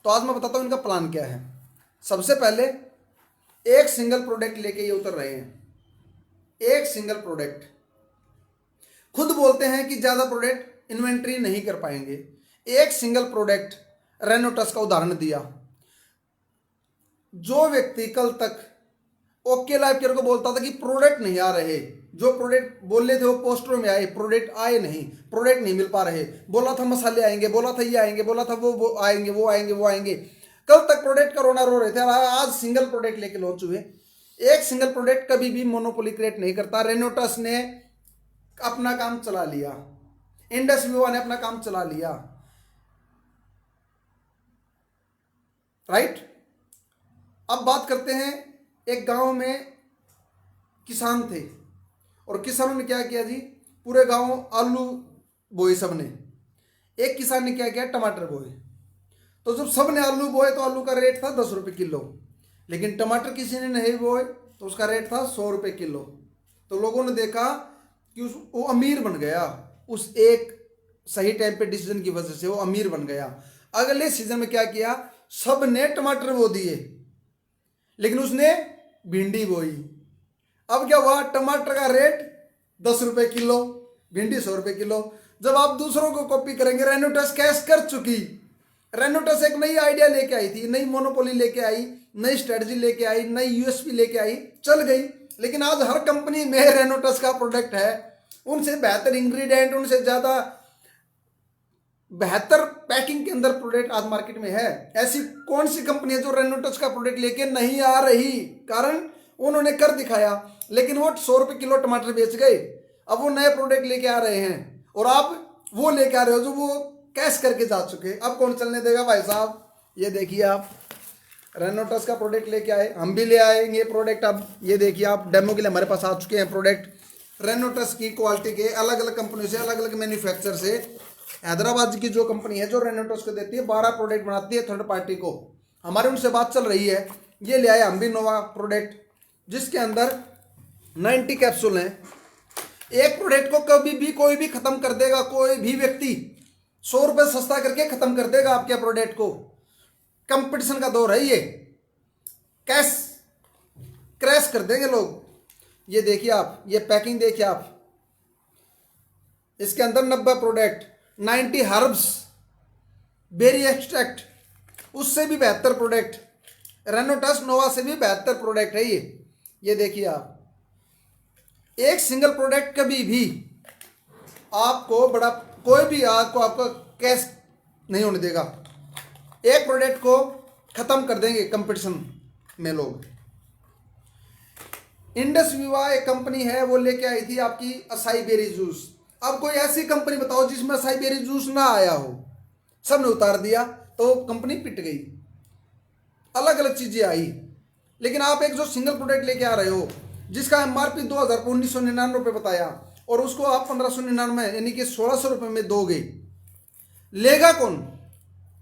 तो आज मैं बताता हूं इनका प्लान क्या है। सबसे पहले एक सिंगल प्रोडक्ट लेके ये उतर रहे हैं, एक सिंगल प्रोडक्ट। खुद बोलते हैं कि ज्यादा प्रोडक्ट इन्वेंट्री नहीं कर पाएंगे। एक सिंगल प्रोडक्ट रेनोटस का उदाहरण दिया। जो व्यक्ति कल तक ओके लाइफ केयर को बोलता था कि प्रोडक्ट नहीं आ रहे, जो प्रोडक्ट बोले थे वो पोस्टरों में आए, प्रोडक्ट आए नहीं, प्रोडक्ट नहीं मिल पा रहे, बोला था मसाले आएंगे, बोला था ये आएंगे, बोला था वो आएंगे, वो आएंगे, वो आएंगे, कल तक प्रोडक्ट का रोना रो रहे थे। आज सिंगल प्रोडक्ट लेके लॉन्च हुए। एक सिंगल प्रोडक्ट कभी भी मोनोपोली क्रिएट नहीं करता। रेनोटस ने अपना काम चला लिया, इंडस विवा ने अपना काम चला लिया, राइट। अब बात करते हैं, एक गांव में किसान थे और किसानों ने क्या किया जी, पूरे गांव आलू बोए सबने। एक किसान ने क्या किया, टमाटर बोए। तो जब सबने आलू बोए तो आलू का रेट था 10 रुपये किलो, लेकिन टमाटर किसी ने नहीं बोए तो उसका रेट था 100 रुपये किलो। तो लोगों ने देखा कि वो अमीर बन गया, उस एक सही टाइम पे डिसीजन की वजह से वो अमीर बन गया। अगले सीजन में क्या किया, सब ने टमाटर बो दिए, लेकिन उसने भिंडी बोई। अब क्या हुआ, टमाटर का रेट 10 रुपये किलो, भिंडी 100 रुपये किलो। जब आप दूसरों को कॉपी करेंगे, रेनोटस कैश कर चुकी। रेनोटस एक नई आइडिया लेके आई थी, नई मोनोपोली लेके आई, नई स्ट्रेटजी लेके आई, नई यूएसपी लेके आई, चल गई। लेकिन आज हर कंपनी में रेनोटस का प्रोडक्ट है, उनसे बेहतर इंग्रेडिएंट, उनसे ज्यादा बेहतर पैकिंग के अंदर प्रोडक्ट आज मार्केट में है। ऐसी कौन सी कंपनी है जो रेनोटस का प्रोडक्ट लेके नहीं आ रही? कारण उन्होंने कर दिखाया, लेकिन वो 100 रुपये किलो टमाटर बेच गए। अब वो नए प्रोडक्ट लेके आ रहे हैं और आप वो लेके आ रहे हो जो वो कैश करके जा चुके। अब कौन चलने देगा भाई साहब? ये देखिए आप रेनोटस का प्रोडक्ट लेके आए, हम भी ले आएंगे प्रोडक्ट। अब ये देखिए आप, डेमो के लिए हमारे पास आ चुके हैं प्रोडक्ट रेनोटस की क्वालिटी के, अलग अलग कंपनी से, अलग अलग मैन्युफैक्चर से। हैदराबाद की जो कंपनी है जो रेनोटस को देती है, 12 प्रोडक्ट बनाती है थर्ड पार्टी को। हमारे उनसे बात चल रही है, ये ले आए हम भी नोवा प्रोडक्ट, जिसके अंदर 90 कैप्सूल हैं। एक प्रोडक्ट को कभी भी कोई भी खत्म कर देगा, कोई भी व्यक्ति 100 रुपये सस्ता करके खत्म कर देगा आपके प्रोडक्ट को। कंपटीशन का दौर है ये, कैश क्रैश कर देंगे लोग। ये देखिए आप, ये पैकिंग देखिए आप, इसके अंदर 90 प्रोडक्ट, 90 हर्ब्स, बेरी एक्सट्रैक्ट, उससे भी बेहतर प्रोडक्ट, रेनोटस नोवा से भी बेहतर प्रोडक्ट है ये देखिए आप। एक सिंगल प्रोडक्ट कभी भी आपको बड़ा कोई भी आपको कैश नहीं होने देगा। एक प्रोडक्ट को खत्म कर देंगे कंपटीशन में लोग। इंडस विवा एक कंपनी है, वो लेके आई थी आपकी असाई बेरी जूस। अब कोई ऐसी कंपनी बताओ जिसमें असाई बेरी जूस ना आया हो, सबने उतार दिया तो कंपनी पिट गई। अलग अलग चीजें आई, लेकिन आप एक जो सिंगल प्रोडक्ट लेके आ रहे हो जिसका एमआरपी 1999 रुपये बताया, और उसको आप 1599 यानी कि 1600 रुपये में दोगे, लेगा कौन?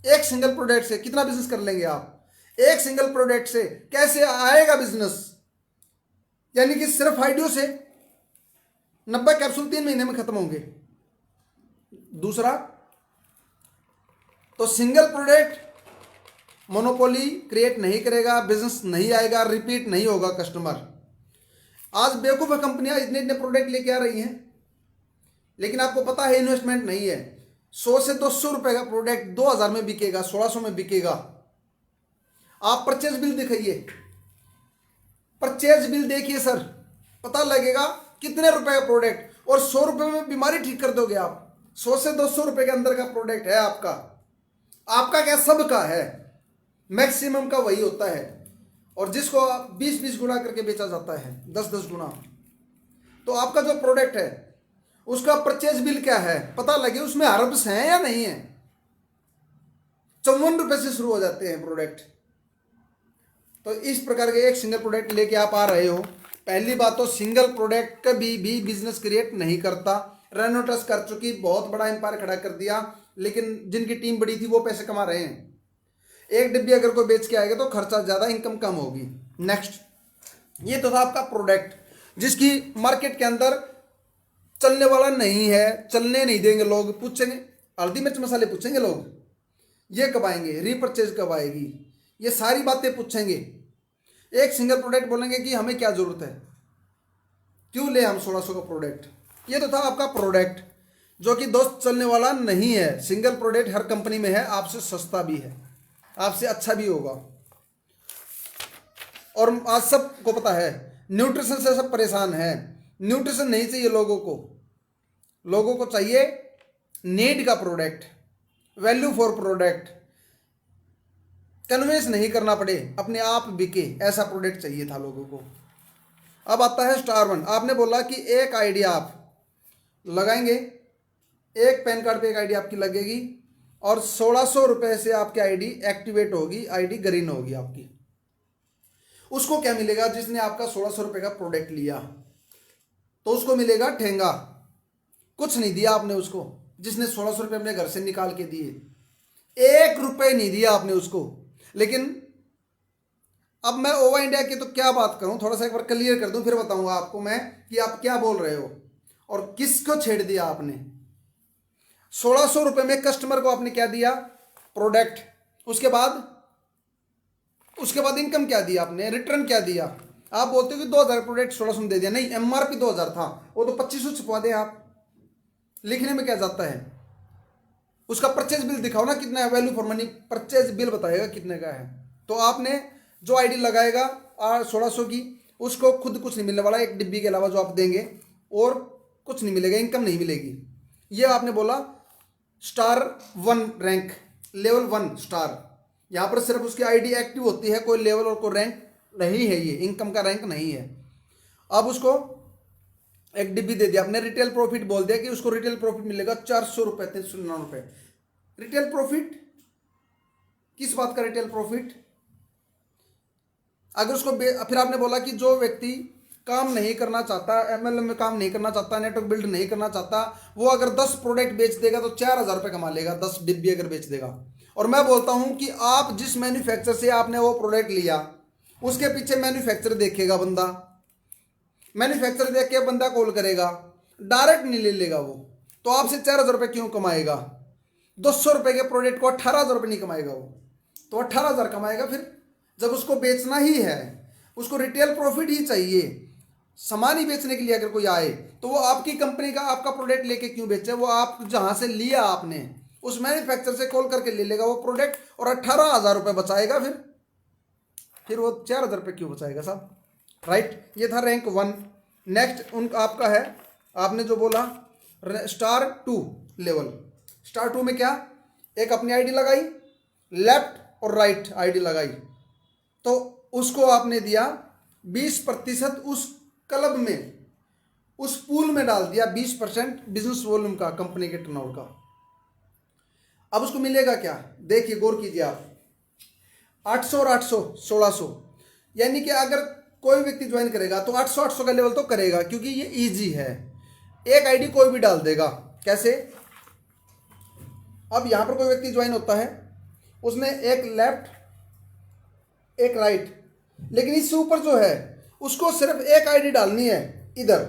एक सिंगल प्रोडक्ट से कितना बिजनेस कर लेंगे आप? एक सिंगल प्रोडक्ट से कैसे आएगा बिजनेस? यानी कि सिर्फ आइडियो से 90 कैप्सूल 3 महीने में खत्म होंगे। दूसरा तो सिंगल प्रोडक्ट मोनोपोली क्रिएट नहीं करेगा, बिजनेस नहीं आएगा, रिपीट नहीं होगा कस्टमर। आज बेवकूफ़ कंपनियां इतने इतने प्रोडक्ट लेके आ रही हैं, लेकिन आपको पता है इन्वेस्टमेंट नहीं है। 100 से 200 रुपए का प्रोडक्ट 2000 में बिकेगा, 1600 में बिकेगा। आप परचेज बिल दिखाइए, परचेज बिल देखिए सर, पता लगेगा कितने रुपए का प्रोडक्ट, और 100 रुपए में बीमारी ठीक कर दोगे आप। 100 से 200 रुपए के अंदर का प्रोडक्ट है आपका। आपका क्या, सबका है, मैक्सिमम का वही होता है। और जिसको 20-20 गुना करके बेचा जाता है, 10-10 गुना। तो आपका जो प्रोडक्ट है उसका परचेज बिल क्या है, पता लगे उसमें हर्ब्स हैं या नहीं है। 54 रुपए से शुरू हो जाते हैं प्रोडक्ट। तो इस प्रकार के एक सिंगल प्रोडक्ट लेके आप आ रहे हो। पहली बात तो सिंगल प्रोडक्ट कभी भी बिजनेस क्रिएट नहीं करता। रेनोटस कर चुकी, बहुत बड़ा एम्पायर खड़ा कर दिया, लेकिन जिनकी टीम बड़ी थी वो पैसे कमा रहे हैं। एक डिब्बी अगर कोई बेच के आएगा तो खर्चा ज़्यादा, इनकम कम होगी। नेक्स्ट, ये तो था आपका प्रोडक्ट जिसकी मार्केट के अंदर चलने वाला नहीं है, चलने नहीं देंगे लोग। पूछेंगे हल्दी मिर्च मसाले, पूछेंगे लोग ये कब आएंगे, रीपरचेज कब आएगी, ये सारी बातें पूछेंगे। एक सिंगल प्रोडक्ट बोलेंगे कि हमें क्या ज़रूरत है, क्यों ले हम 1600 का प्रोडक्ट। ये तो था आपका प्रोडक्ट जो कि दोस्त चलने वाला नहीं है। सिंगल प्रोडक्ट हर कंपनी में है, आपसे सस्ता भी है, आपसे अच्छा भी होगा। और आज सबको पता है न्यूट्रिशन से सब परेशान है। न्यूट्रिशन नहीं चाहिए लोगों को, लोगों को चाहिए नीड का product, value for product, convince नहीं करना पड़े, अपने आप बिके, ऐसा प्रोडक्ट चाहिए था लोगों को। अब आता है स्टार वन। आपने बोला कि एक आईडी आप लगाएंगे, एक पैन कार्ड पे एक आईडी आपकी लगेगी और 1600 रुपए से आपकी आईडी एक्टिवेट होगी, आईडी ग्रीन होगी आपकी। उसको क्या मिलेगा, जिसने आपका 1600 रुपए का प्रोडक्ट लिया तो उसको मिलेगा ठेंगा। कुछ नहीं दिया आपने उसको, जिसने 1600 रुपये अपने घर से निकाल के दिए, 1 रुपये नहीं दिया आपने उसको। लेकिन अब मैं ओवा इंडिया की तो क्या बात करूं, थोड़ा सा एक बार क्लियर कर दूं, फिर बताऊंगा आपको मैं कि आप क्या बोल रहे हो और किसको छेड़ दिया आपने। 1600 रुपये में कस्टमर को आपने क्या दिया, प्रोडक्ट। उसके बाद इनकम क्या दिया आपने, रिटर्न क्या दिया। आप बोलते हो कि 2000 प्रोडक्ट 1600 में दे दिया, नहीं, एमआरपी 2000 था, वो तो 2500 छुपवा दे आप। लिखने में क्या जाता है, उसका परचेज बिल दिखाओ ना, कितना है, value for money purchase bill बताएगा कितने का है। तो आपने जो आईडी लगाएगा 1600 की, उसको खुद कुछ नहीं मिलने वाला, एक डिब्बी के अलावा जो आप देंगे और कुछ नहीं मिलेगा, इनकम नहीं मिलेगी। ये आपने बोला स्टार 1 रैंक, लेवल 1 स्टार। यहाँ पर सिर्फ उसकी आईडी एक्टिव होती है, कोई लेवल और कोई रैंक नहीं है, ये इनकम का रैंक नहीं है। अब उसको एक डिब्बी दे दिया आपने, रिटेल प्रॉफिट बोल दिया कि उसको रिटेल प्रॉफिट मिलेगा 400 रुपये, 399 रुपये। रिटेल प्रॉफिट किस बात का रिटेल प्रॉफिट, अगर उसको फिर आपने बोला कि जो व्यक्ति काम नहीं करना चाहता, एमएलएम में काम नहीं करना चाहता, नेटवर्क बिल्ड नहीं करना चाहता, वो अगर 10 प्रोडक्ट बेच देगा तो 4000 रुपये कमा लेगा, 10 डिब्बी अगर बेच देगा। और मैं बोलता हूं कि आप जिस मैन्युफैक्चर से आपने वो प्रोडक्ट लिया, उसके पीछे मैन्युफैक्चर देखेगा बंदा, मैन्युफैक्चर देख के बंदा कॉल करेगा, डायरेक्ट नहीं ले लेगा वो। तो आपसे 4000 रुपये क्यों कमाएगा, 200 रुपये के प्रोडक्ट को 18000 रुपये नहीं कमाएगा वो, तो 18000 कमाएगा। फिर जब उसको बेचना ही है, उसको रिटेल प्रॉफिट ही चाहिए, सामान ही बेचने के लिए अगर कोई आए तो वो आपकी कंपनी का आपका प्रोडक्ट लेके क्यों बेचे, वो आप जहां से लिया आपने उस मैन्युफैक्चर से कॉल करके ले लेगा वो प्रोडक्ट और 18000 रुपये बचाएगा। फिर वो 4000 रुपये क्यों बचाएगा साहब, राइट। ये था रैंक 1। नेक्स्ट उनका आपका है, आपने जो बोला स्टार 2 लेवल। स्टार 2 में क्या, एक अपनी आईडी लगाई, लेफ्ट और राइट आईडी लगाई, तो उसको आपने दिया 20% उस क्लब में, उस पूल में डाल दिया 20% बिजनेस वॉल्यूम का, कंपनी के टर्नओवर का। अब उसको मिलेगा क्या, देखिए गौर कीजिए आप, 800 और 800 1600, यानी कि अगर कोई व्यक्ति ज्वाइन करेगा तो 800 का लेवल तो करेगा, क्योंकि ये इजी है, एक आईडी कोई भी डाल देगा। कैसे, अब यहां पर कोई व्यक्ति ज्वाइन होता है, उसने एक लेफ्ट एक राइट, लेकिन इससे ऊपर जो है उसको सिर्फ एक आईडी डालनी है इधर,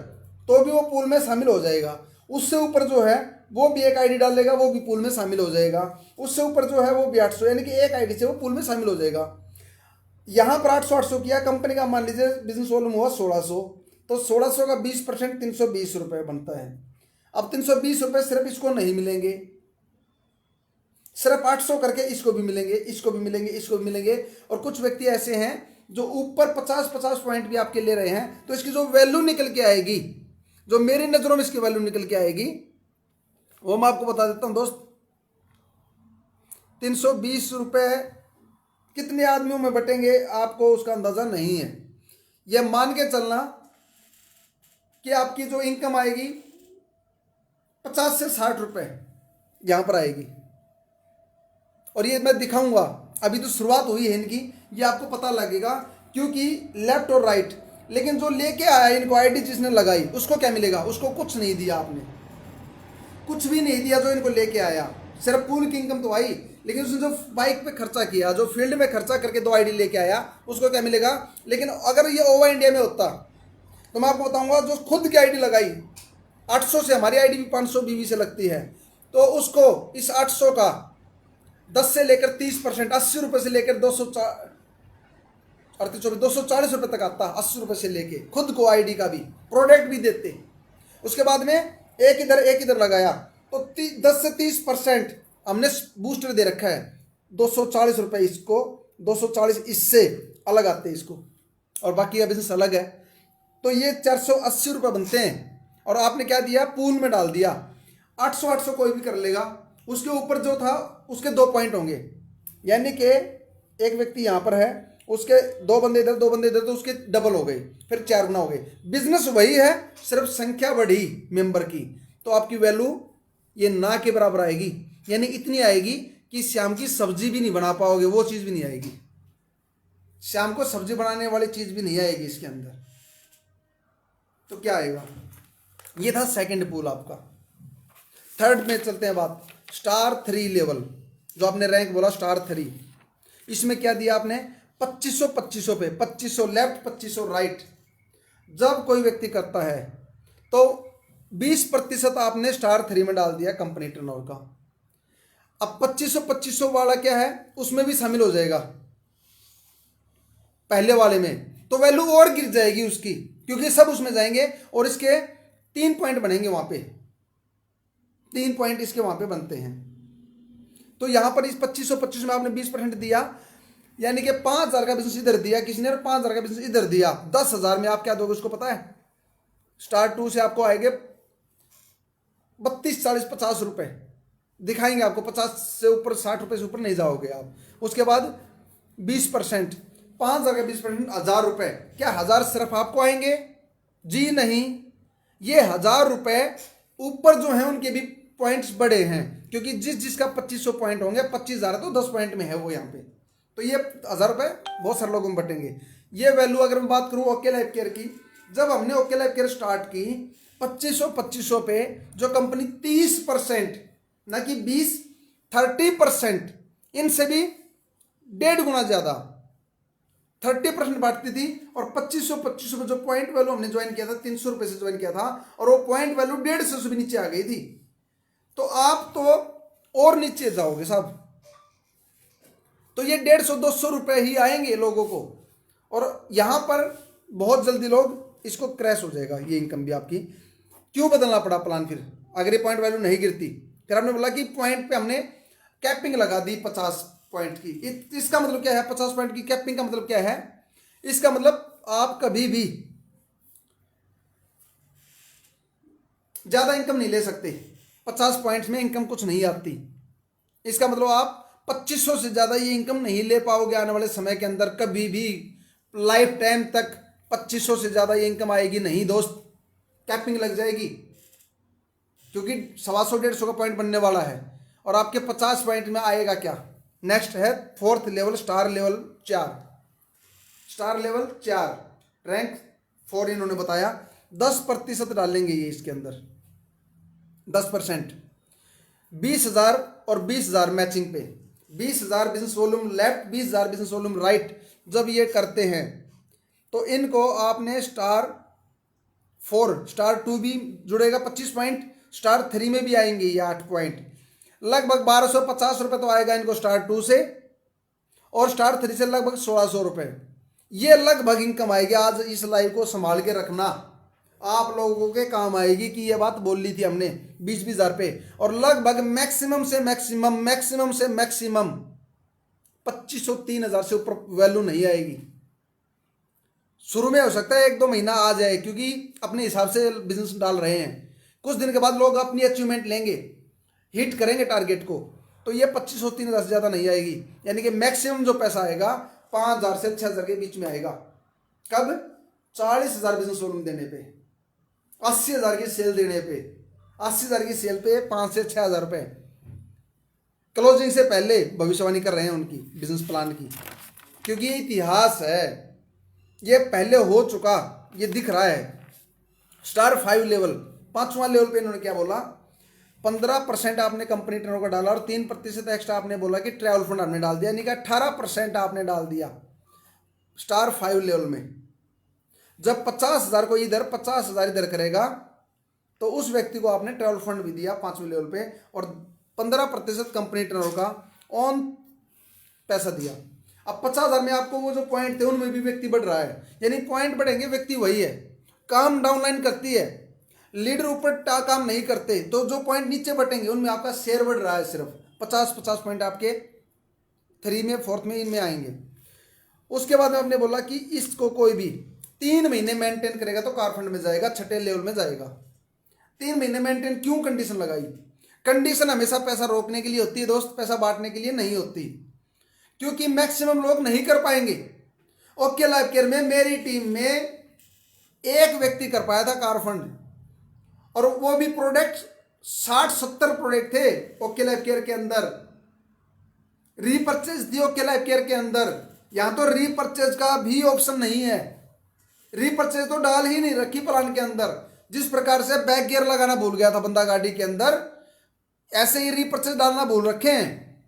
तो भी वो पूल में शामिल हो जाएगा। उससे ऊपर जो है वो भी एक आईडी डाल देगा, वो भी पूल में शामिल हो जाएगा। उससे ऊपर जो है वो भी 800, यानी कि एक आईडी से वो पूल में शामिल हो जाएगा। यहाँ पर 800 किया, कंपनी का मान लीजिए बिजनेस वॉल्यूम हुआ 1600, तो 1600 का 20% 320 रुपये बनता है। अब 320 रुपये सिर्फ इसको नहीं मिलेंगे, सिर्फ 800 करके इसको भी मिलेंगे, इसको भी मिलेंगे, इसको भी मिलेंगे। और कुछ व्यक्ति ऐसे हैं जो ऊपर 50-50 पॉइंट भी आपके ले रहे हैं, तो इसकी जो वैल्यू निकल के आएगी, जो मेरी नज़रों में इसकी वैल्यू निकल के आएगी, वो मैं आपको बता देता हूं दोस्त। 320 रुपये कितने आदमियों में बटेंगे आपको उसका अंदाज़ा नहीं है। यह मान के चलना कि आपकी जो इनकम आएगी 50 से 60 रुपये यहाँ पर आएगी। और ये मैं दिखाऊंगा, अभी तो शुरुआत हुई है इनकी, ये आपको पता लगेगा क्योंकि लेफ्ट और राइट। लेकिन जो लेके आया इनको आईडी जिसने लगाई, उसको क्या मिलेगा? उसको कुछ नहीं दिया, आपने कुछ भी नहीं दिया। जो इनको लेके आया सिर्फ पूल की इनकम तो आई, लेकिन उसने जो बाइक पे खर्चा किया, जो फील्ड में खर्चा करके 2 आईडी लेके आया, उसको क्या मिलेगा? लेकिन अगर ये ओवर इंडिया में होता तो मैं आपको बताऊंगा, जो खुद की आईडी लगाई 800 से, हमारी आईडी भी 500 बीवी से लगती है, तो उसको इस 800 का 10 से लेकर 30%, 80 रुपये से लेकर 240 रुपये तक आता। 80 रुपये से लेके खुद को आईडी का भी प्रोडक्ट भी देते। उसके बाद में एक इधर लगाया तो 10 से 30% हमने बूस्टर दे रखा है। 240 रुपये इसको, 240 इससे अलग आते हैं इसको, और बाकी का बिजनेस अलग है। तो ये 480 रुपये बनते हैं। और आपने क्या दिया? पूल में डाल दिया। 800 कोई भी कर लेगा। उसके ऊपर जो था उसके 2 पॉइंट होंगे, यानी कि एक व्यक्ति यहाँ पर है, उसके 2 बंदे इधर 2 बंदे इधर, तो उसके डबल हो गए, फिर 4 गुना हो गए। बिजनेस वही है, सिर्फ संख्या बढ़ी मेंबर की, तो आपकी वैल्यू ये ना के बराबर आएगी। यानी इतनी आएगी कि शाम की सब्जी भी नहीं बना पाओगे, वो चीज़ भी नहीं आएगी। शाम को सब्जी बनाने वाली चीज़ भी नहीं आएगी इसके अंदर। तो क्या आएगा? ये था सेकंड पूल आपका। थर्ड में चलते हैं बात, स्टार 3 लेवल, जो आपने रैंक बोला स्टार 3। इसमें क्या दिया आपने? 2500 पे, 2500 लेफ्ट 2500 राइट। जब कोई व्यक्ति करता है तो 20% आपने स्टार 3 में डाल दिया कंपनी टर्नओवर का। अब 2500 वाला क्या है, उसमें भी शामिल हो जाएगा पहले वाले में, तो वैल्यू और गिर जाएगी उसकी, क्योंकि सब उसमें जाएंगे और इसके 3 पॉइंट बनेंगे वहां पे, 3 पॉइंट इसके वहां पे बनते हैं। तो यहां पर इस 2500 में आपने 20% दिया, यानी कि 5000 का बिजनेस इधर दिया किसी ने और 5000 का बिजनेस इधर दिया। 10,000 में आप क्या दोगे उसको पता है? स्टार 2 से आपको आएंगे 32, 40, 50 रुपए दिखाएंगे आपको। 50 से ऊपर, 60 रुपए से ऊपर नहीं जाओगे आप। उसके बाद 20%, 5000 का 20%, 1000 रुपए। क्या 1000 सिर्फ आपको आएंगे? जी नहीं, ये 1000 रुपए ऊपर जो है उनके भी पॉइंट्स बड़े हैं, क्योंकि जिसका 2500 पॉइंट होंगे, 25,000 तो 10 पॉइंट में है वो यहाँ पे, तो ये 1000 रुपए बहुत सारे लोगों में बटेंगे। ये वैल्यू अगर मैं बात करूँ ओके लाइफ केयर की, जब हमने ओके लाइफ केयर स्टार्ट की 2500 पे, जो कंपनी 30% ना कि 20, 30%, इनसे भी 1.5 गुना ज्यादा 30% बांटती थी। और 2500 पे जो पॉइंट वैल्यू हमने ज्वाइन किया था, 300 रुपये से ज्वाइन किया था, और वो पॉइंट वैल्यू 150 से भी नीचे आ गई थी। तो आप तो और नीचे जाओगे साहब, तो ये 150-200 रुपये ही आएंगे लोगों को। और यहाँ पर बहुत जल्दी लोग इसको क्रैश हो जाएगा ये इनकम भी आपकी। क्यों बदलना पड़ा प्लान फिर, अगर ये पॉइंट वैल्यू नहीं गिरती? फिर आपने बोला कि पॉइंट पे हमने कैपिंग लगा दी 50 पॉइंट की। इसका मतलब क्या है? 50 पॉइंट की कैपिंग का मतलब क्या है? इसका मतलब आप कभी भी ज्यादा इनकम नहीं ले सकते। 50 पॉइंट्स में इनकम कुछ नहीं आती। इसका मतलब आप 2500 से ज्यादा ये इनकम नहीं ले पाओगे आने वाले समय के अंदर, कभी भी लाइफ टाइम तक 2500 से ज्यादा ये इनकम आएगी नहीं दोस्त। कैपिंग लग जाएगी, क्योंकि 125-150 का पॉइंट बनने वाला है, और आपके 50 पॉइंट में आएगा क्या? नेक्स्ट है 4th level, star level 4। Star level 4 rank 4 इन्होंने बताया। 10% डालेंगे ये इसके अंदर, 10%, 20,000 और 20,000 मैचिंग पे। 20,000 business volume left, 20,000 business volume right. जब ये करते हैं तो इनको आपने स्टार 4, स्टार 2 भी जुड़ेगा 25 पॉइंट, स्टार 3 में भी आएंगे ये 8 पॉइंट। लगभग 1250 रुपये तो आएगा इनको स्टार 2 से, और स्टार 3 से लगभग 1600 रुपये। ये लगभग इनकम आएगी। आज इस लाइव को संभाल के रखना, आप लोगों के काम आएगी कि ये बात बोल ली थी हमने 20-20 हज़ार पे। और लगभग मैक्सिमम से मैक्सिमम 2500-3000 से ऊपर वैल्यू नहीं आएगी। शुरू में हो सकता है 1-2 महीना आ जाए, क्योंकि अपने हिसाब से बिजनेस डाल रहे हैं। कुछ दिन के बाद लोग अपनी अचीवमेंट लेंगे, हिट करेंगे टारगेट को, तो ये 25 होती है, 10 ज़्यादा नहीं आएगी। यानी कि मैक्सिमम जो पैसा आएगा 5,000 से 6,000 के बीच में आएगा। कब? 40,000 बिजनेस वॉल्यूम देने पे, 80,000 की सेल देने पे, 80,000 की सेल पे 5 से 6,000 रुपये क्लोजिंग से पहले भविष्यवाणी कर रहे हैं उनकी बिजनेस प्लान की, क्योंकि ये इतिहास है, ये पहले हो चुका, ये दिख रहा है। स्टार 5 लेवल, 5वां लेवल पे इन्होंने क्या बोला, 15% आपने कंपनी टर्नओवर का डाला और 3% एक्स्ट्रा आपने बोला कि ट्रैवल फंड आपने डाल दिया, यानी कि 18% आपने डाल दिया स्टार 5 लेवल में। जब 50,000 को इधर 50,000 इधर करेगा तो उस व्यक्ति को आपने ट्रैवल फंड भी दिया 5वें लेवल पे, और 15% कंपनी टर्नओवर का ऑन पैसा दिया। अब 50,000 में आपको वो जो पॉइंट थे उनमें भी व्यक्ति बढ़ रहा है, यानी पॉइंट बढ़ेंगे, व्यक्ति वही है। काम डाउनलाइन करती है, लीडर ऊपर काम नहीं करते, तो जो पॉइंट नीचे बटेंगे उनमें आपका शेयर बढ़ रहा है। सिर्फ 50-50 पॉइंट आपके 3 में 4th में इनमें आएंगे। उसके बाद में आपने बोला कि इसको कोई भी 3 महीने मेंटेन करेगा तो कार फंड में जाएगा, 6ठे लेवल में जाएगा। 3 महीने मेंटेन क्यों कंडीशन लगाई? कंडीशन हमेशा पैसा रोकने के लिए होती है दोस्त, पैसा बांटने के लिए नहीं होती, क्योंकि मैक्सिमम लोग नहीं कर पाएंगे। ओके लाइफ केयर में मेरी टीम में एक व्यक्ति कर पाया था कार फंड, और वो भी प्रोडक्ट 60-70 प्रोडक्ट थे ओके लाइफ केयर के अंदर, रीपर्चेज थी ओके लाइफ केयर के अंदर। यहां तो रीपर्चेज का भी ऑप्शन नहीं है, रीपर्चेज तो डाल ही नहीं रखी प्लान के अंदर। जिस प्रकार से बैक गियर लगाना भूल गया था बंदा गाड़ी के अंदर, ऐसे ही रीपर्चेज डालना भूल रखे हैं।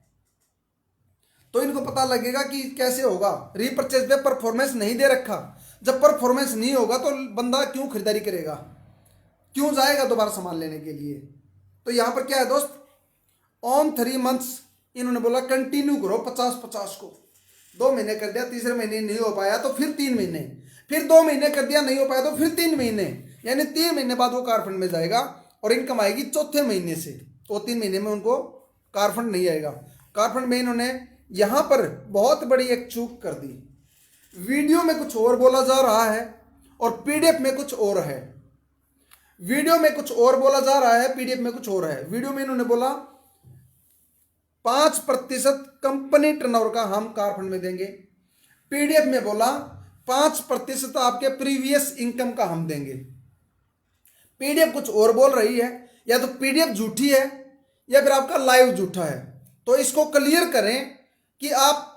तो इनको पता लगेगा कि कैसे होगा। रीपर्चेज पे परफॉर्मेंस नहीं दे रखा, जब परफॉर्मेंस नहीं होगा तो बंदा क्यों खरीदारी करेगा, क्यों जाएगा दोबारा सामान लेने के लिए। तो यहां पर क्या है दोस्त, ऑन 3 मंथ्स इन्होंने बोला कंटिन्यू करो 50-50 को। 2 महीने कर दिया, तीसरे महीने नहीं हो पाया तो फिर 3 महीने, फिर 2 महीने कर दिया नहीं हो पाया तो फिर 3 महीने, यानी 3 महीने बाद वो कार फंड में जाएगा और इनकम आएगी 4थे महीने से। तो 3 महीने में उनको कार फंड नहीं आएगा। कार फंड में इन्होंने यहां पर बहुत बड़ी एक चूक कर दी, वीडियो में कुछ और बोला जा रहा है और पीडीएफ में कुछ और है। वीडियो में कुछ और बोला जा रहा है, पीडीएफ में कुछ और है। वीडियो में इन्होंने बोला 5% कंपनी टर्नओवर का हम कार फंड में देंगे, पीडीएफ में बोला 5% आपके प्रीवियस इनकम का हम देंगे। पीडीएफ कुछ और बोल रही है, या तो पीडीएफ झूठी है या फिर आपका लाइव झूठा है। तो इसको क्लियर करें कि आप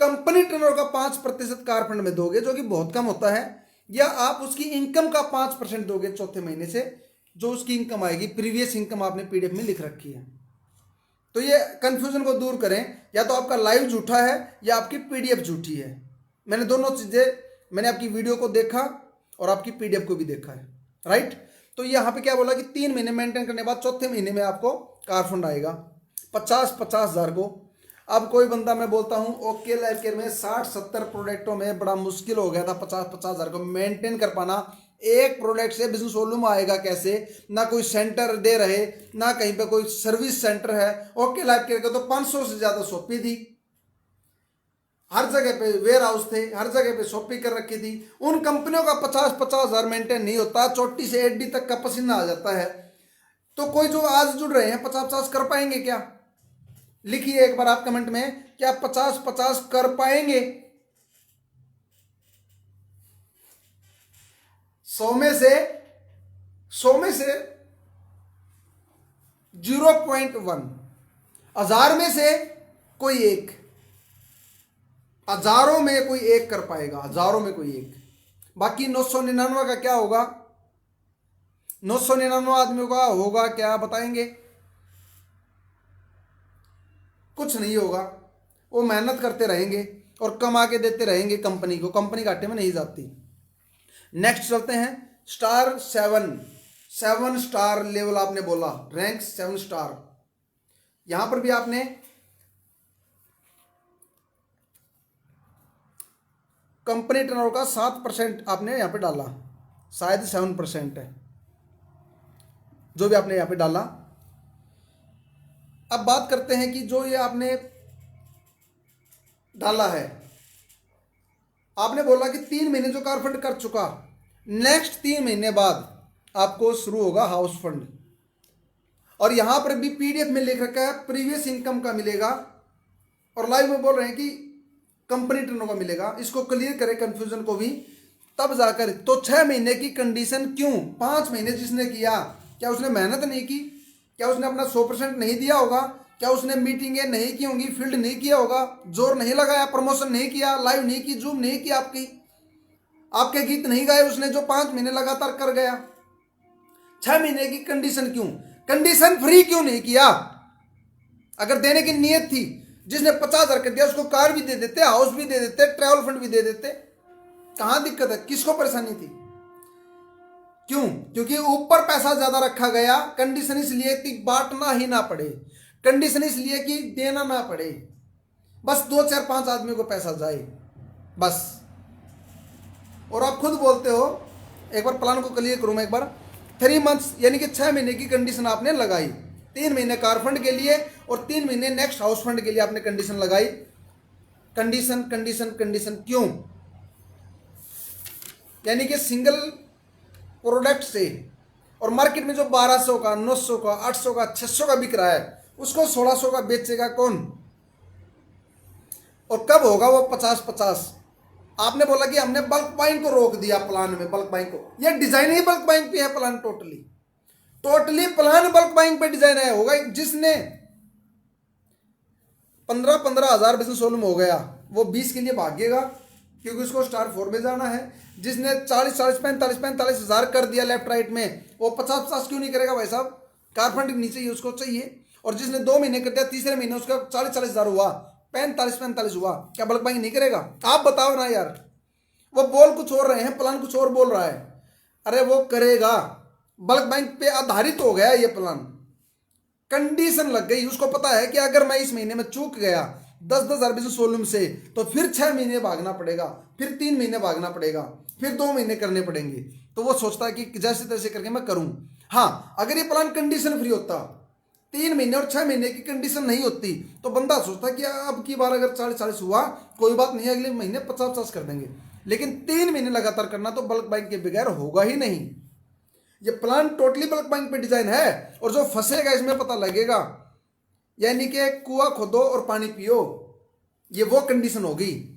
कंपनी टर्नओवर का 5% कार फंड में दोगे, जो कि बहुत कम होता है, या आप उसकी इनकम का 5% दोगे 4थे महीने से, जो उसकी इनकम आएगी, प्रीवियस इनकम आपने पीडीएफ में लिख रखी है। तो ये कंफ्यूजन को दूर करें, या तो आपका लाइव झूठा है या आपकी पीडीएफ झूठी है। मैंने दोनों चीजें, मैंने आपकी वीडियो को देखा और आपकी पीडीएफ को भी देखा है, राइट। तो यहाँ पे क्या बोला कि 3 महीने मेंटेन करने के बाद 4थे महीने में आपको कार फंड आएगा 50-50,000 को। अब कोई बंदा, मैं बोलता हूँ ओके लाइफ केयर में 60-70 प्रोडक्टों में बड़ा मुश्किल हो गया था 50-50,000 को मेंटेन कर पाना। एक प्रोडक्ट से बिजनेस वॉल्यूम आएगा कैसे, ना कोई सेंटर दे रहे, ना कहीं पे कोई सर्विस सेंटर है। ओके लाइफ केयर को तो 500 से ज्यादा शॉपी थी, हर जगह पे वेयर हाउस थे, हर जगह पे शॉपिंग कर रखी थी। उन कंपनियों का 50-50,000 मेंटेन नहीं होता, चोटी से एडी तक का पसीना आ जाता है। तो कोई जो आज जुड़ रहे हैं 50-50 कर पाएंगे क्या? लिखिए एक बार आप कमेंट में, क्या 50-50 कर पाएंगे? 100 में से 0.1, 1000 में से कोई एक, हजारों में कोई एक कर पाएगा, हजारों में कोई एक। बाकी 999 का क्या होगा? 999 आदमियों का होगा क्या बताएंगे? कुछ नहीं होगा। वो मेहनत करते रहेंगे और कमा के देते रहेंगे कंपनी को, कंपनी घाटे में नहीं जाती। नेक्स्ट चलते हैं स्टार 7 स्टार लेवल आपने बोला, रैंक 7 स्टार। यहां पर भी आपने कंपनी टर्नओवर का 7% आपने यहां पे डाला, शायद 7% है जो भी आपने यहां पे डाला। अब बात करते हैं कि जो ये आपने डाला है आपने बोला कि 3 महीने जो कार फंड कर चुका, नेक्स्ट 3 महीने बाद आपको शुरू होगा हाउस फंड। और यहां पर भी पीडीएफ में लिख रखा है प्रीवियस इनकम का मिलेगा, और लाइव में बोल रहे हैं कि कंपनी टर्नओवर का मिलेगा। इसको क्लियर करें कंफ्यूजन को भी, तब जाकर। तो 6 महीने की कंडीशन क्यों? 5 महीने जिसने किया, क्या उसने मेहनत नहीं की? क्या उसने अपना 100% नहीं दिया होगा? क्या उसने मीटिंगें नहीं की होंगी, फील्ड नहीं किया होगा, जोर नहीं लगाया, प्रमोशन नहीं किया, लाइव नहीं की, जूम नहीं किया, आपके गीत नहीं गाए उसने, जो 5 महीने लगातार कर गया? 6 महीने की कंडीशन क्यों? कंडीशन फ्री क्यों नहीं किया? अगर देने की नीयत थी, जिसने 50,000 कर दिया उसको कार भी दे देते, हाउस भी दे देते, ट्रैवल फंड भी दे देते। कहां दिक्कत है? किसको परेशानी थी? क्यों? क्योंकि ऊपर पैसा ज्यादा रखा गया। कंडीशन इसलिए कि बांटना ही ना पड़े, कंडीशन इसलिए कि देना ना पड़े, बस 2 4 5 आदमी को पैसा जाए बस। और आप खुद बोलते हो, एक बार प्लान को क्लियर करूं मैं एक बार, 3 मंथ्स यानी कि 6 महीने की कंडीशन आपने लगाई, 3 महीने कार फंड के लिए और 3 महीने नेक्स्ट हाउस फंड के लिए आपने कंडीशन लगाई। कंडीशन कंडीशन कंडीशन क्यों? यानी कि सिंगल प्रोडक्ट से, और मार्केट में जो 1200 का, 900 का, 800 का, 600 का बिक रहा है, उसको 1600 का बेचेगा कौन? और कब होगा वो 50-50? आपने बोला कि हमने बल्क बाइंग को रोक दिया प्लान में, बल्क बाइंग को। ये डिजाइन ही बल्क बाइंग पे है, plan totally plan bulk buying पे डिजाइन है। होगा जिसने 15-15 हजार बिजनेस वॉल्यूम हो गया, वो 20 के लिए भागेगा क्योंकि उसको स्टार 4 में जाना है। जिसने 40-40, 45-45 हजार कर दिया लेफ्ट राइट में, वो 50-50 क्यों नहीं करेगा भाई साहब? कार फंड नीचे ही उसको चाहिए। और जिसने 2 महीने कर दिया, तीसरे महीने उसका 40-40 हजार हुआ, 45-45 हुआ, क्या बल्क बाइंग नहीं करेगा? आप बताओ ना यार। वो बोल कुछ और रहे हैं, प्लान कुछ और बोल रहा है। अरे वो करेगा, बल्क बाइंग पे आधारित हो गया ये प्लान। कंडीशन लग गई, उसको पता है कि अगर मैं इस महीने में चूक गया 10-10 हजार बिजनेस वॉल्यूम से, तो फिर 6 महीने भागना पड़ेगा, फिर 3 महीने भागना पड़ेगा, फिर 2 महीने करने पड़ेंगे। तो वो सोचता है कि जैसे तैसे करके मैं करूं। हाँ, अगर ये प्लान कंडीशन फ्री होता, 3 महीने और 6 महीने की कंडीशन नहीं होती, तो बंदा सोचता कि अब की बार अगर 40-40 हुआ कोई बात नहीं, अगले महीने 50-50 कर देंगे। लेकिन 3 महीने लगातार करना तो बल्क बाइंग के बगैर होगा ही नहीं। ये प्लान टोटली बल्क बाइंग पे डिजाइन है, और जो फंसेगा इसमें पता लगेगा। यानी कि कुआं खोदो और पानी पियो, ये वो कंडीशन होगी।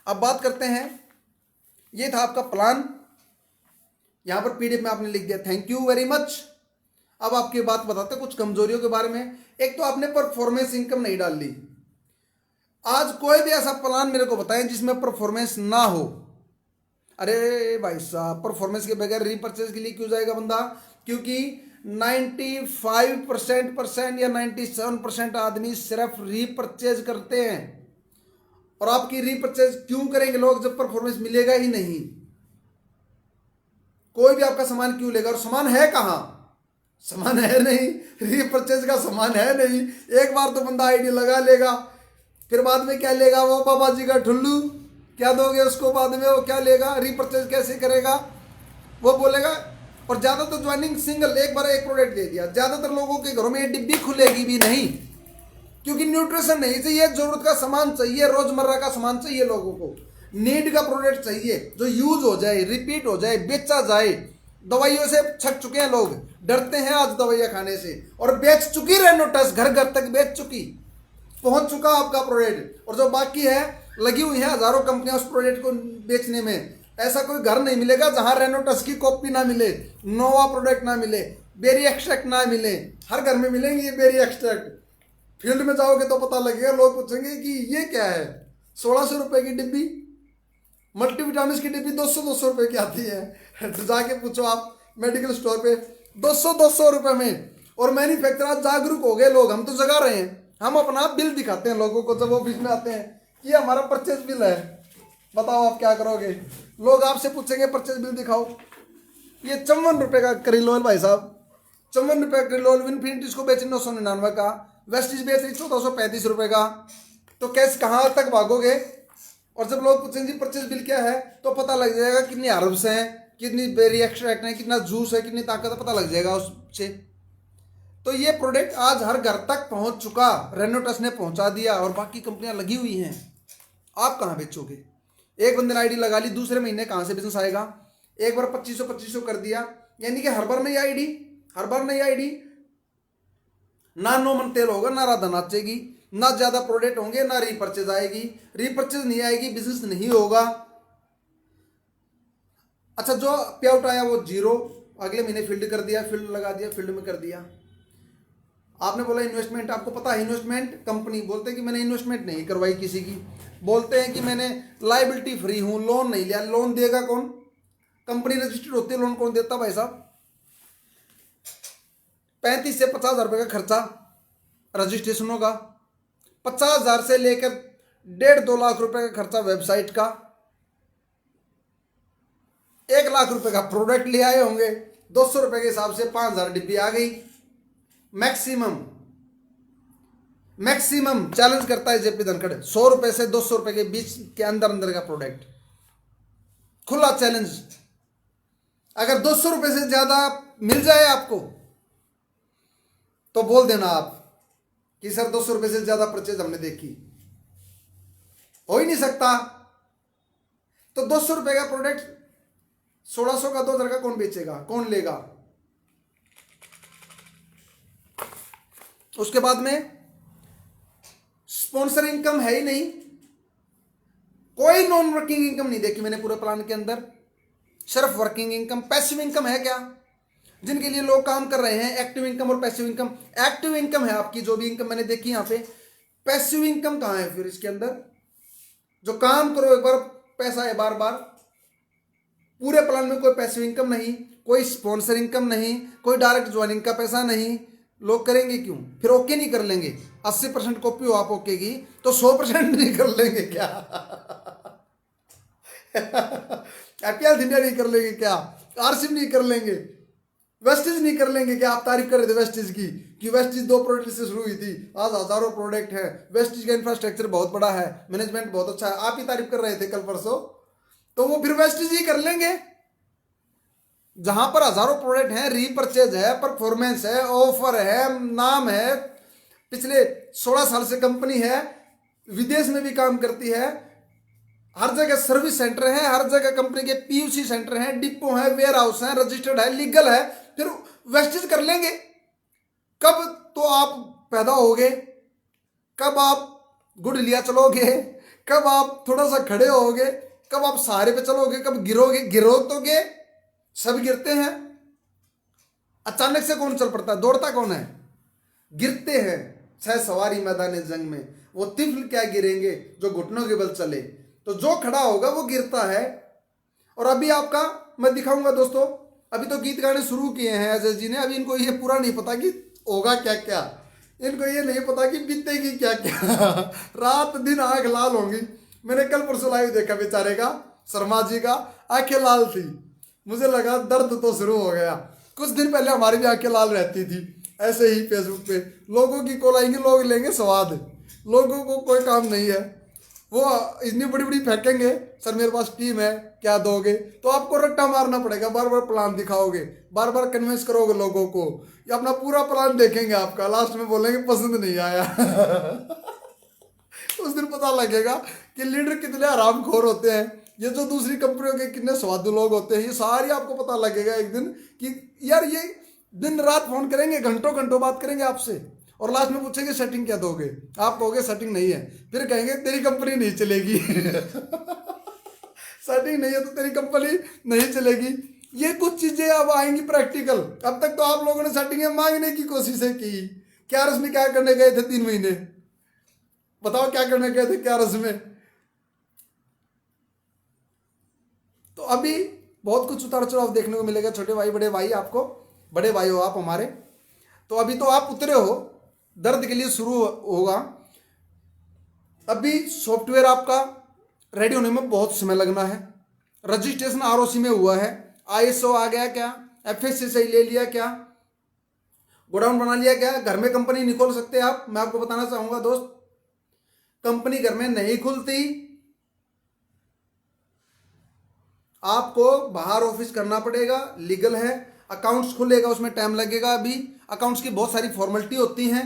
अब बात करते हैं, ये था आपका प्लान, यहां पर पीडीएफ में आपने लिख दिया, थैंक यू वेरी मच। अब आपकी बात बताते हैं कुछ कमजोरियों के बारे में। एक तो आपने परफॉर्मेंस इनकम नहीं डाल ली। आज कोई भी ऐसा प्लान मेरे को बताएं जिसमें परफॉर्मेंस ना हो। अरे भाई साहब, परफॉर्मेंस के बगैर रीपर्चेज के लिए क्यों जाएगा बंदा? क्योंकि 95% या 97% आदमी सिर्फ रीपर्चेज करते हैं। और आपकी रीपर्चेज क्यों करेंगे लोग जब परफॉर्मेंस मिलेगा ही नहीं? कोई भी आपका सामान क्यों लेगा? और सामान है कहां? सामान है नहीं, रीपर्चेज का सामान है नहीं। एक बार तो बंदा आईडी लगा लेगा, फिर बाद में क्या लेगा? वो बाबा जी का ठुल्लू क्या दोगे उसको? बाद में वो क्या लेगा? रीपर्चेज कैसे करेगा? वो बोलेगा। और ज्यादातर तो ज्वाइनिंग सिंगल, एक बार एक प्रोडक्ट दे दिया। ज्यादातर लोगों के घरों में ये डिब्बी खुलेगी भी नहीं, क्योंकि न्यूट्रिशन नहीं चाहिए, जरूरत का सामान चाहिए, रोजमर्रा का सामान चाहिए, लोगों को नीड का प्रोडक्ट चाहिए जो यूज हो जाए, रिपीट हो जाए, बेचा जाए। दवाइयों से छक चुके हैं लोग, डरते हैं आज दवाइयां खाने से। और बेच चुकी रेनोटस, घर घर तक बेच चुकी, पहुंच चुका आपका प्रोडक्ट। और जो बाकी है, लगी हुई है हजारों कंपनियां उस प्रोडक्ट को बेचने में। ऐसा कोई घर नहीं मिलेगा जहां रेनोटस की कॉपी ना मिले, नोवा प्रोडक्ट ना मिले, बेरी एक्सट्रैक्ट ना मिले। हर घर में मिलेंगे ये बेरी एक्सट्रैक्ट। फील्ड में जाओगे तो पता लगेगा, लोग पूछेंगे कि ये क्या है? 1600 रुपए की डिब्बी, मल्टीविटामिन की डिब्बी 200-200 रुपए की आती है। तो जाके पूछो आप मेडिकल स्टोर पे, 200-200 रुपए में। और मैन्युफैक्चरर जागरूक हो गए लोग, हम तो जगा रहे हैं। हम अपना बिल दिखाते हैं लोगों को जब ऑफिस में आते हैं, ये हमारा परचेज बिल है, बताओ आप क्या करोगे? लोग आपसे पूछेंगे परचेज बिल दिखाओ। ये 54 रुपए का क्रिलोल भाई साहब, 54 रुपए क्रिलोल। इन्फिनिटी इसको बेचे 999 का, वेस्टिज बेच रही 1435 रुपए का। तो कैसे कहाँ तक भागोगे? और जब लोग पूछेंगे परचेज बिल क्या है, तो पता लग जाएगा कितनी हर्ब्स हैं, कितनी बेरी एक्सट्रैक्ट है, कितना जूस है, कितनी ताकत है, पता लग जाएगा उससे। तो ये प्रोडक्ट आज हर घर तक पहुंच चुका, रेनोटस ने पहुंचा दिया, और बाकी कंपनियां लगी हुई हैं। आप कहाँ बेचोगे? एक बंदे ने आईडी लगा ली, दूसरे महीने कहाँ से बिजनेस आएगा? एक बार 2500 कर दिया, यानी कि हर बार नई आईडी, हर बार नई आईडी। ना नो मन तेल होगा, ना राधा नाचेगी, ना ज्यादा प्रोडक्ट होंगे, ना रीपर्चेज आएगी। रीपर्चेज नहीं आएगी, बिजनेस नहीं होगा। अच्छा, जो पे आउट आया वो जीरो, अगले महीने फील्ड कर दिया, फील्ड लगा दिया, फील्ड में कर दिया। आपने बोला इन्वेस्टमेंट, आपको पता है इन्वेस्टमेंट, कंपनी बोलते हैं कि मैंने इन्वेस्टमेंट नहीं करवाई किसी की, बोलते हैं कि मैंने लाइबिलिटी फ्री हूं, लोन नहीं लिया। लोन देगा कौन? कंपनी रजिस्टर्ड होती है, लोन कौन देता भाई साहब? 35 से 50,000 रुपये का खर्चा रजिस्ट्रेशनों का, 50,000 से लेकर 1.5-2 लाख रुपए का खर्चा वेबसाइट का, 1 लाख रुपए का प्रोडक्ट ले आए होंगे, 200 रुपए के हिसाब से 5,000 डिब्बी आ गई। मैक्सिमम चैलेंज करता है जेपी धनखड़, 100 रुपए से 200 रुपए के बीच के अंदर अंदर का प्रोडक्ट, खुला चैलेंज। अगर 200 रुपए से ज्यादा मिल जाए आपको तो बोल देना आप कि सर 200 रुपए से ज्यादा परचेज हमने देखी, हो ही नहीं सकता। तो 200 रुपए का प्रोडक्ट 1600 का 2,000 का कौन बेचेगा, कौन लेगा? उसके बाद में स्पॉन्सर इनकम है ही नहीं, कोई नॉन वर्किंग इनकम नहीं देखी मैंने पूरे प्लान के अंदर, सिर्फ वर्किंग इनकम। पैसिव इनकम है क्या? जिनके लिए लोग काम कर रहे हैं, एक्टिव इनकम और पैसिव इनकम। एक्टिव इनकम है आपकी जो भी इनकम मैंने देखी यहाँ पे, पैसिव इनकम कहाँ है फिर इसके अंदर? जो काम करो एक बार पैसा है बार बार। पूरे प्लान में कोई पैसिव इनकम नहीं, कोई स्पॉन्सर इनकम नहीं, कोई डायरेक्ट ज्वाइनिंग का पैसा नहीं। लोग करेंगे क्यों? फिर ओके नहीं कर लेंगे? 80% कॉपी हो आप ओके की, तो 100% नहीं कर लेंगे क्या? एपीएल इंडिया नहीं कर लेंगे क्या? आरसीएम नहीं कर लेंगे? वेस्टेज नहीं कर लेंगे क्या? आप तारीफ कर रहे थे वेस्टेज की कि वेस्टेज 2 प्रोडक्ट से शुरू हुई थी, आज हजारों प्रोडक्ट है, वेस्टेज का इंफ्रास्ट्रक्चर बहुत बड़ा है, मैनेजमेंट बहुत अच्छा है, आप ही तारीफ कर रहे थे कल परसों। तो वो फिर वेस्टेज ही कर लेंगे। जहां पर हजारों प्रोडक्ट हैं, रीपर्चेज है, परफॉर्मेंस है, ऑफर है, नाम है, पिछले 16 साल से कंपनी है, विदेश में भी काम करती है, हर जगह सर्विस सेंटर है, हर जगह कंपनी के पीयूसी सेंटर हैं, डिपो है, वेयर हाउस है, रजिस्टर्ड है, लीगल है, फिर वेस्टेज कर लेंगे। कब तो आप पैदा होगे, कब आप गुड लिया चलोगे, कब आप थोड़ा सा खड़े होगे, कब आप सहारे पे चलोगे, कब गिरोगे? गिरोगे, सब गिरते हैं। अचानक से कौन चल पड़ता है? दौड़ता कौन है? गिरते हैं। सह सवारी मैदान जंग में वो तिफल क्या गिरेंगे जो घुटनों के बल चले। तो जो खड़ा होगा वो गिरता है। और अभी आपका मैं दिखाऊंगा दोस्तों, अभी तो गीत गाने शुरू किए हैं अजय जी ने, अभी इनको ये पूरा नहीं पता कि होगा क्या क्या, इनको ये नहीं पता कि बीतेगी क्या क्या। रात दिन आंख लाल होंगी। मैंने कल परसों लाइव देखा बेचारे का, शर्मा जी का, आंखें लाल थी, मुझे लगा दर्द तो शुरू हो गया। कुछ दिन पहले हमारी भी आंखें लाल रहती थी, ऐसे ही फेसबुक पे लोगों की कॉल आएंगे, लोग लेंगे स्वाद, लोगों को कोई काम नहीं है, वो इतनी बड़ी बड़ी फेंकेंगे, सर मेरे पास टीम है क्या दोगे? तो आपको रट्टा मारना पड़ेगा, बार बार प्लान दिखाओगे, बार बार कन्विंस करोगे लोगों को, या अपना पूरा प्लान देखेंगे आपका, लास्ट में बोलेंगे पसंद नहीं आया। उस दिन पता लगेगा कि लीडर कितने आरामखोर होते हैं, ये जो दूसरी कंपनियों के कितने स्वादु लोग होते हैं, ये सारी आपको पता लगेगा एक दिन कि यार ये दिन रात फोन करेंगे, घंटों घंटों बात करेंगे आपसे, और लास्ट में पूछेंगे सेटिंग क्या दोगे? आप कहोगे सेटिंग नहीं है, फिर कहेंगे तेरी कंपनी नहीं चलेगी। सेटिंग नहीं है तो तेरी कंपनी नहीं चलेगी। ये कुछ चीजें अब आएंगी प्रैक्टिकल। अब तक तो आप लोगों ने सेटिंग मांगने की कोशिशें की। क्या रस में क्या करने गए थे 3 महीने? बताओ क्या करने गए थे क्या रस में? तो अभी बहुत कुछ उतार चढ़ाव देखने को मिलेगा। छोटे भाई बड़े भाई, आपको बड़े भाई हो आप हमारे, तो अभी तो आप उतरे हो, दर्द के लिए शुरू होगा। अभी सॉफ्टवेयर आपका रेडी होने में बहुत समय लगना है। रजिस्ट्रेशन आरओसी में हुआ है, आईएसओ आ गया क्या, एफएससी से ले लिया क्या, गोडाउन बना लिया क्या, घर में कंपनी नहीं खोल सकते आप। मैं आपको बताना चाहूंगा दोस्त, कंपनी घर में नहीं खुलती, आपको बाहर ऑफिस करना पड़ेगा, लीगल है। अकाउंट्स खुलेगा, उसमें टाइम लगेगा। अभी अकाउंट्स की बहुत सारी फॉर्मेलिटी होती हैं,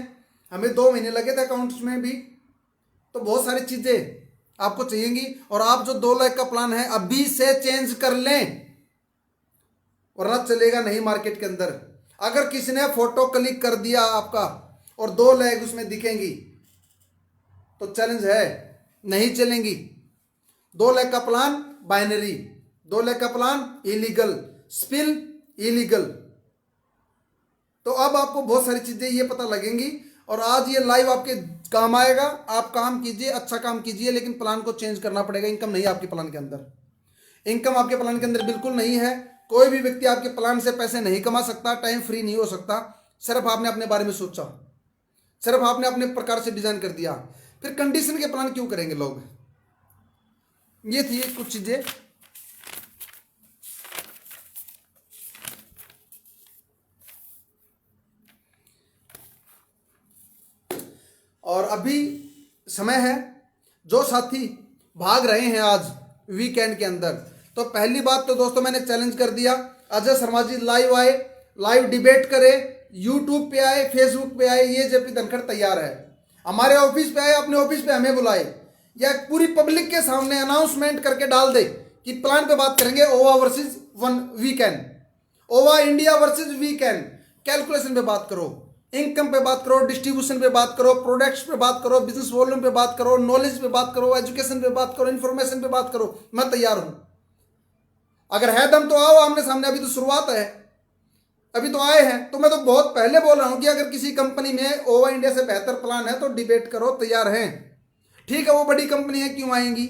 हमें 2 महीने लगे थे अकाउंट्स में भी। तो बहुत सारी चीजें आपको चाहिएगी, और आप जो 2 लाख का प्लान है अभी से चेंज कर लें, वरना चलेगा नहीं मार्केट के अंदर। अगर किसी ने फोटो क्लिक कर दिया आपका और 2 लाख उसमें दिखेंगी तो चैलेंज है, नहीं चलेंगी। 2 लाख का प्लान बाइनरी, 2 लाख का प्लान इलीगल, स्पिल इलीगल। तो अब आपको बहुत सारी चीजें ये पता लगेंगी, और आज ये लाइव आपके काम आएगा। आप काम कीजिए, अच्छा काम कीजिए, लेकिन प्लान को चेंज करना पड़ेगा। इनकम नहीं है आपके प्लान के अंदर, इनकम आपके प्लान के अंदर बिल्कुल नहीं है। कोई भी व्यक्ति आपके प्लान से पैसे नहीं कमा सकता, टाइम फ्री नहीं हो सकता। सिर्फ आपने अपने बारे में सोचा, सिर्फ आपने अपने प्रकार से डिजाइन कर दिया, फिर कंडीशन के प्लान क्यों करेंगे लोग। ये थी कुछ चीजें। और अभी समय है, जो साथी भाग रहे हैं आज वीकेंड के अंदर, तो पहली बात तो दोस्तों मैंने चैलेंज कर दिया, अजय शर्मा जी लाइव आए, लाइव डिबेट करे, यूट्यूब पे आए, फेसबुक पे आए, ये जेपी धनखड़ तैयार है। हमारे ऑफिस पे आए, अपने ऑफिस पे हमें बुलाए, या पूरी पब्लिक के सामने अनाउंसमेंट करके डाल दे कि प्लान पे बात करेंगे, ओवा वर्सेस वन वीकेंड, ओवा इंडिया वर्सेस वीकेंड। कैलकुलेशन पे बात करो, इनकम पे बात करो, डिस्ट्रीब्यूशन पे बात करो, प्रोडक्ट्स पे बात करो, बिजनेस वॉल्यूम पे बात करो, नॉलेज पे बात करो, एजुकेशन पे बात करो, इन्फॉर्मेशन पे बात करो। मैं तैयार हूं, अगर है दम तो आओ आमने सामने। अभी तो शुरुआत है, अभी तो आए हैं। तो मैं तो बहुत पहले बोल रहा हूं कि अगर किसी कंपनी में ओवा इंडिया से बेहतर प्लान है तो डिबेट करो, तैयार हैं। ठीक है, वो बड़ी कंपनी है, क्यों आएंगी,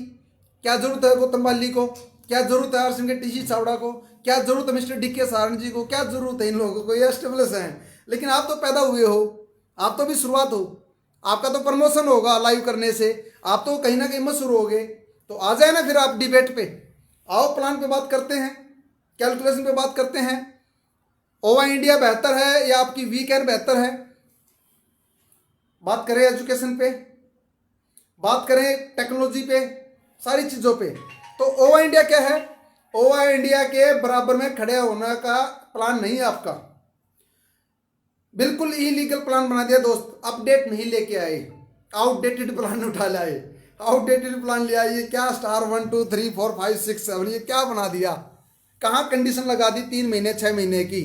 क्या जरूरत है गौतम बाली को, क्या जरूरत है आरसिंह के टीसी चावड़ा को, क्या जरूरत है मिस्टर डीके सारण जी को, क्या जरूरत है इन लोगों को, ये एस्टेब्लिश हैं। लेकिन आप तो पैदा हुए हो, आप तो भी शुरुआत हो, आपका तो प्रमोशन होगा लाइव करने से, आप तो कहीं ना कहीं मशहूर होगे। तो आ जाए ना फिर आप डिबेट पे, आओ प्लान पे बात करते हैं, कैलकुलेशन पे बात करते हैं। ओवा इंडिया बेहतर है या आपकी वीकेंड बेहतर है, बात करें एजुकेशन पे, बात करें टेक्नोलॉजी पे, सारी चीज़ों पे। तो ओवा इंडिया क्या है, ओवा इंडिया के बराबर में खड़े होने का प्लान नहीं है आपका, बिल्कुल इलीगल प्लान बना दिया दोस्त। अपडेट नहीं लेके आए, आउटडेटेड प्लान उठा लाए, आउटडेटेड प्लान ले आए। ये क्या स्टार 1 2 3 4 5 6 7 ये क्या बना दिया, कहाँ कंडीशन लगा दी 3 महीने 6 महीने की,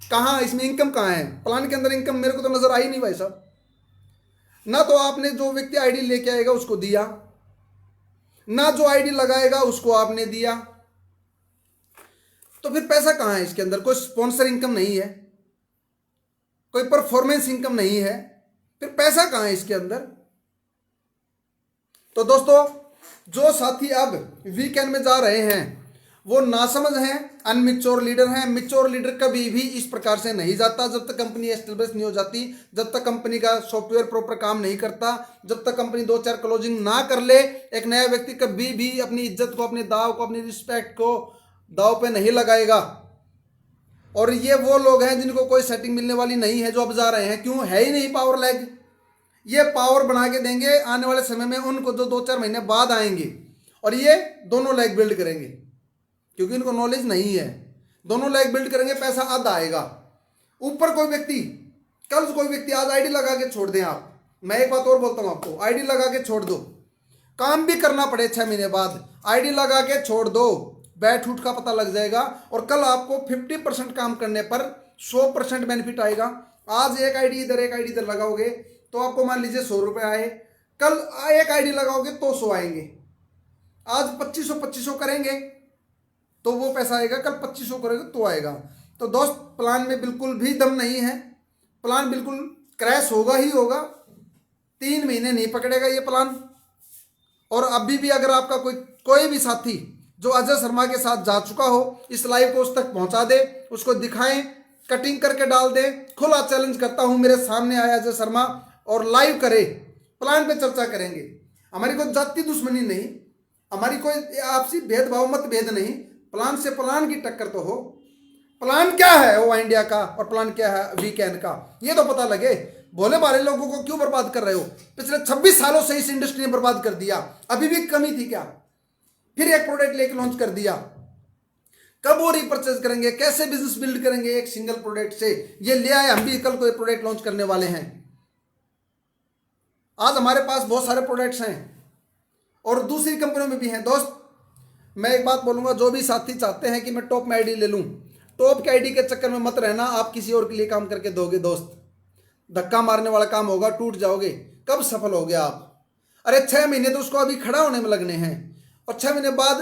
कहाँ इसमें इनकम कहाँ है प्लान के अंदर। इनकम मेरे को तो नजर आई नहीं भाई साहब। ना तो आपने जो व्यक्ति आईडी लेके आएगा उसको दिया, ना जो आईडी लगाएगा उसको आपने दिया, तो फिर पैसा कहाँ है इसके अंदर। कोई स्पॉन्सर इनकम नहीं है, कोई परफॉर्मेंस इनकम नहीं है, फिर पैसा कहाँ है इसके अंदर। तो दोस्तों जो साथी अब वीकेंड में जा रहे हैं वो नासमझ हैं, अनमिच्योर लीडर हैं। मिच्योर लीडर कभी भी इस प्रकार से नहीं जाता जब तक कंपनी एस्टेब्लिश नहीं हो जाती, जब तक कंपनी का सॉफ्टवेयर प्रॉपर काम नहीं करता, जब तक कंपनी 2-4 क्लोजिंग ना कर ले। एक नया व्यक्ति कभी भी अपनी इज्जत को, अपने दाव को, अपनी रिस्पेक्ट को दाव पे नहीं लगाएगा। और ये वो लोग हैं जिनको कोई सेटिंग मिलने वाली नहीं है जो अब जा रहे हैं, क्यों है ही नहीं पावर लैग। ये पावर बना के देंगे आने वाले समय में उनको जो 2-4 महीने बाद आएंगे, और ये दोनों लैग बिल्ड करेंगे क्योंकि इनको नॉलेज नहीं है। दोनों लैग बिल्ड करेंगे, पैसा आधा आएगा। ऊपर कोई व्यक्ति, कल कोई व्यक्ति आज आईडी लगा के छोड़ दें आप, मैं एक बात और बोलता हूं आपको, आईडी लगा के छोड़ दो, काम भी करना पड़े 6 महीने बाद, आईडी लगा के छोड़ दो, बैठ उठ का पता लग जाएगा। और कल आपको 50% काम करने पर 100% बेनिफिट आएगा। आज एक आईडी इधर एक आईडी इधर लगाओगे तो आपको मान लीजिए 100 रुपये आए, कल एक आईडी लगाओगे तो 100 आएंगे। आज 2500 करेंगे तो वो पैसा आएगा, कल 2500 करेंगे तो आएगा। तो दोस्त प्लान में बिल्कुल भी दम नहीं है, प्लान बिल्कुल क्रैश होगा ही होगा, 3 महीने नहीं पकड़ेगा ये प्लान। और अभी भी अगर आपका कोई भी साथी जो अजय शर्मा के साथ जा चुका हो, इस लाइव को उस तक पहुंचा दे, उसको दिखाएं, कटिंग करके डाल दे। खुला चैलेंज करता हूं, मेरे सामने आया अजय शर्मा और लाइव करे, प्लान पे चर्चा करेंगे। हमारी कोई जाति दुश्मनी नहीं, हमारी कोई आपसी भेदभाव मतभेद नहीं, प्लान से प्लान की टक्कर तो हो। प्लान क्या है ओवा इंडिया का और प्लान क्या है वीकेंड का, ये तो पता लगे। भोले भाले लोगों को क्यों बर्बाद कर रहे हो। पिछले 26 सालों से इस इंडस्ट्री ने बर्बाद कर दिया, अभी भी कमी थी क्या, फिर एक प्रोडक्ट लेके लॉन्च कर दिया। कब वो रिपर्चेज करेंगे, कैसे बिजनेस बिल्ड करेंगे एक सिंगल प्रोडक्ट से। ये ले आए, हम भी कल कोई प्रोडक्ट लॉन्च करने वाले हैं। आज हमारे पास बहुत सारे प्रोडक्ट्स हैं, और दूसरी कंपनियों में भी हैं। दोस्त मैं एक बात बोलूँगा, जो भी साथी चाहते हैं कि मैं टॉप में आईडी ले लूँ, टॉप की आईडी के चक्कर में मत रहना। आप किसी और के लिए काम करके दोगे दोस्त, धक्का मारने वाला काम होगा, टूट जाओगे। कब सफल होगे आप? अरे 6 महीने तो उसको अभी खड़ा होने में लगने हैं, और 6 महीने बाद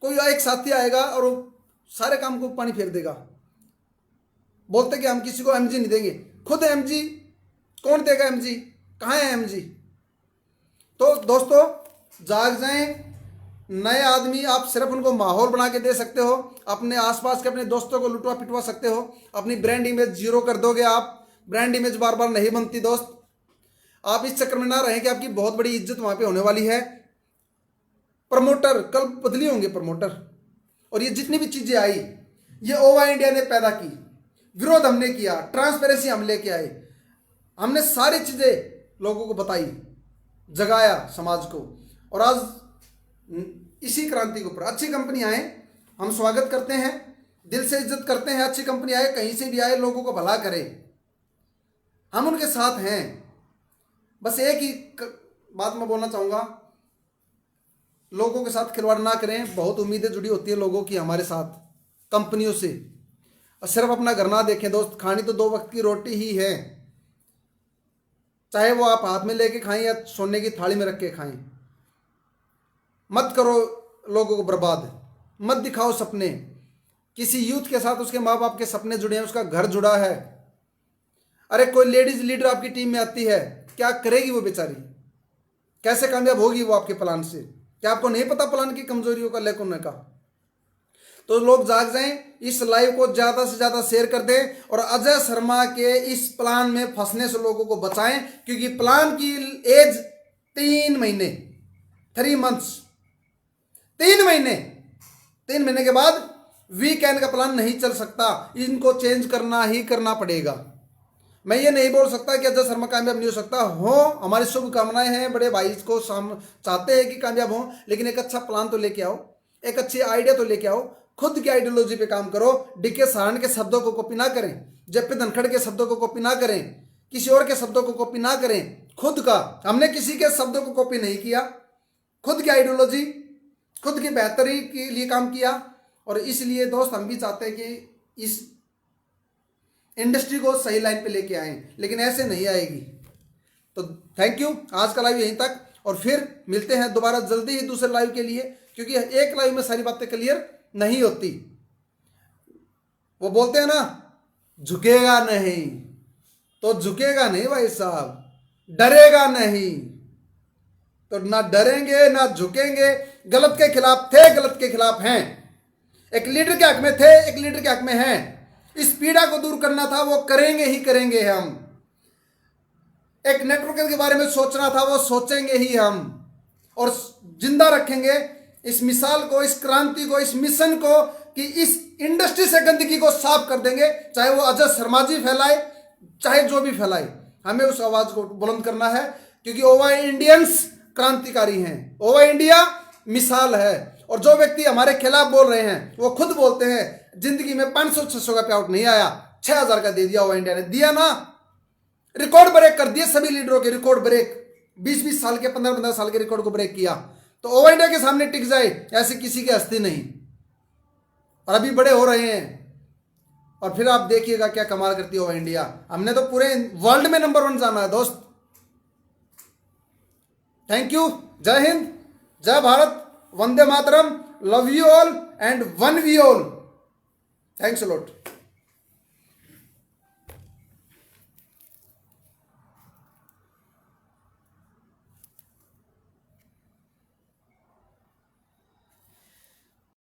कोई एक साथी आएगा और वो सारे काम को पानी फेर देगा। बोलते कि हम किसी को एमजी नहीं देंगे, खुद एमजी कौन देगा? एमजी कहाँ है एमजी? तो दोस्तों जाग जाएं। नए आदमी आप सिर्फ उनको माहौल बना के दे सकते हो, अपने आसपास के अपने दोस्तों को लुटवा पिटवा सकते हो, अपनी ब्रांड इमेज जीरो कर दोगे आप। ब्रांड इमेज बार बार नहीं बनती दोस्त। आप इस चक्कर में ना रहें कि आपकी बहुत बड़ी इज्जत वहां पे होने वाली है। प्रमोटर कल बदली होंगे प्रमोटर, और ये जितनी भी चीजें आई ये ओवा इंडिया ने पैदा की, विरोध हमने किया, ट्रांसपेरेंसी हम लेके आए, हमने सारी चीजें लोगों को बताई, जगाया समाज को, और आज इसी क्रांति के ऊपर अच्छी कंपनी आए हम स्वागत करते हैं, दिल से इज्जत करते हैं। अच्छी कंपनी आए, कहीं से भी आए, लोगों को भला करे, हम उनके साथ हैं। बस एक ही बात मैं बोलना चाहूँगा, लोगों के साथ खिलवाड़ ना करें। बहुत उम्मीदें जुड़ी होती है लोगों की हमारे साथ, कंपनियों से, और सिर्फ अपना घर ना देखें दोस्त। खानी तो 2 वक्त की रोटी ही है, चाहे वो आप हाथ में लेके खाएं या सोने की थाली में रख के खाएं। मत करो लोगों को बर्बाद, मत दिखाओ सपने। किसी यूथ के साथ उसके माँ बाप के सपने जुड़े हैं, उसका घर जुड़ा है। अरे कोई लेडीज लीडर आपकी टीम में आती है, क्या करेगी वो बेचारी? कैसे कामयाब होगी वो आपके प्लान से? क्या आपको नहीं पता प्लान की कमजोरियों का, लेकुन का? तो लोग जाग जाएं, इस लाइव को ज्यादा से ज्यादा शेयर कर दें, और अजय शर्मा के इस प्लान में फंसने से लोगों को बचाएं, क्योंकि प्लान की एज 3 महीने, 3 मंथ्स, 3 महीने। 3 महीने के बाद वीकेंड का प्लान नहीं चल सकता, इनको चेंज करना ही करना पड़ेगा। मैं ये नहीं बोल सकता कि अजय शर्मा कामयाब नहीं हो सकता। हो, हमारी शुभकामनाएं हैं, बड़े भाई को चाहते हैं कि कामयाब हो, लेकिन एक अच्छा प्लान तो लेके आओ, एक अच्छी आइडिया तो लेके आओ, खुद की आइडियोलॉजी पे काम करो। डीके सारण के शब्दों को कॉपी ना करें, जेपी धनखड़ के शब्दों को कॉपी ना करें, किसी और के शब्दों को कॉपी ना करें। खुद का, हमने किसी के शब्दों को कॉपी नहीं किया, खुद की आइडियोलॉजी, खुद की बेहतरी के लिए काम किया। और इसलिए दोस्त हम भी चाहते हैं कि इस इंडस्ट्री को सही लाइन पे लेके आए, लेकिन ऐसे नहीं आएगी। तो थैंक यू, आज का लाइव यहीं तक, और फिर मिलते हैं दोबारा जल्दी ही दूसरे लाइव के लिए, क्योंकि एक लाइव में सारी बातें क्लियर नहीं होती। वो बोलते हैं ना, झुकेगा नहीं तो झुकेगा नहीं भाई साहब, डरेगा नहीं तो ना डरेंगे ना झुकेंगे। गलत के खिलाफ थे, गलत के खिलाफ हैं, एक लीडर के हक में थे, एक लीडर के हक में हैं। इस पीड़ा को दूर करना था, वो करेंगे ही करेंगे हम। एक नेटवर्क के बारे में सोचना था, वो सोचेंगे ही हम, और जिंदा रखेंगे इस मिसाल को, इस क्रांति को, इस मिशन को, कि इस इंडस्ट्री से गंदगी को साफ कर देंगे। चाहे वो अजय शर्मा जी फैलाए, चाहे जो भी फैलाए, हमें उस आवाज को बुलंद करना है, क्योंकि ओवा इंडियंस क्रांतिकारी हैं, ओवा इंडिया मिसाल है। और जो व्यक्ति हमारे खिलाफ बोल रहे हैं, वो खुद बोलते हैं जिंदगी में 500-600 का पे आउट नहीं आया, 6000 का दे दिया ओवा इंडिया ने। दिया ना, रिकॉर्ड ब्रेक कर दिए सभी लीडरों के, रिकॉर्ड ब्रेक, 20-20 साल के, 15-15 साल के रिकॉर्ड को ब्रेक किया। तो ओवा इंडिया के सामने टिक जाए, ऐसे किसी की हस्ती नहीं। और अभी बड़े हो रहे हैं, और फिर आप देखिएगा क्या कमाल करती है ओवा इंडिया। हमने तो पूरे वर्ल्ड में नंबर 1 जाना है दोस्त। थैंक यू, जय हिंद, जय भारत, वंदे मातरम, love you all and one we all. Thanks a lot.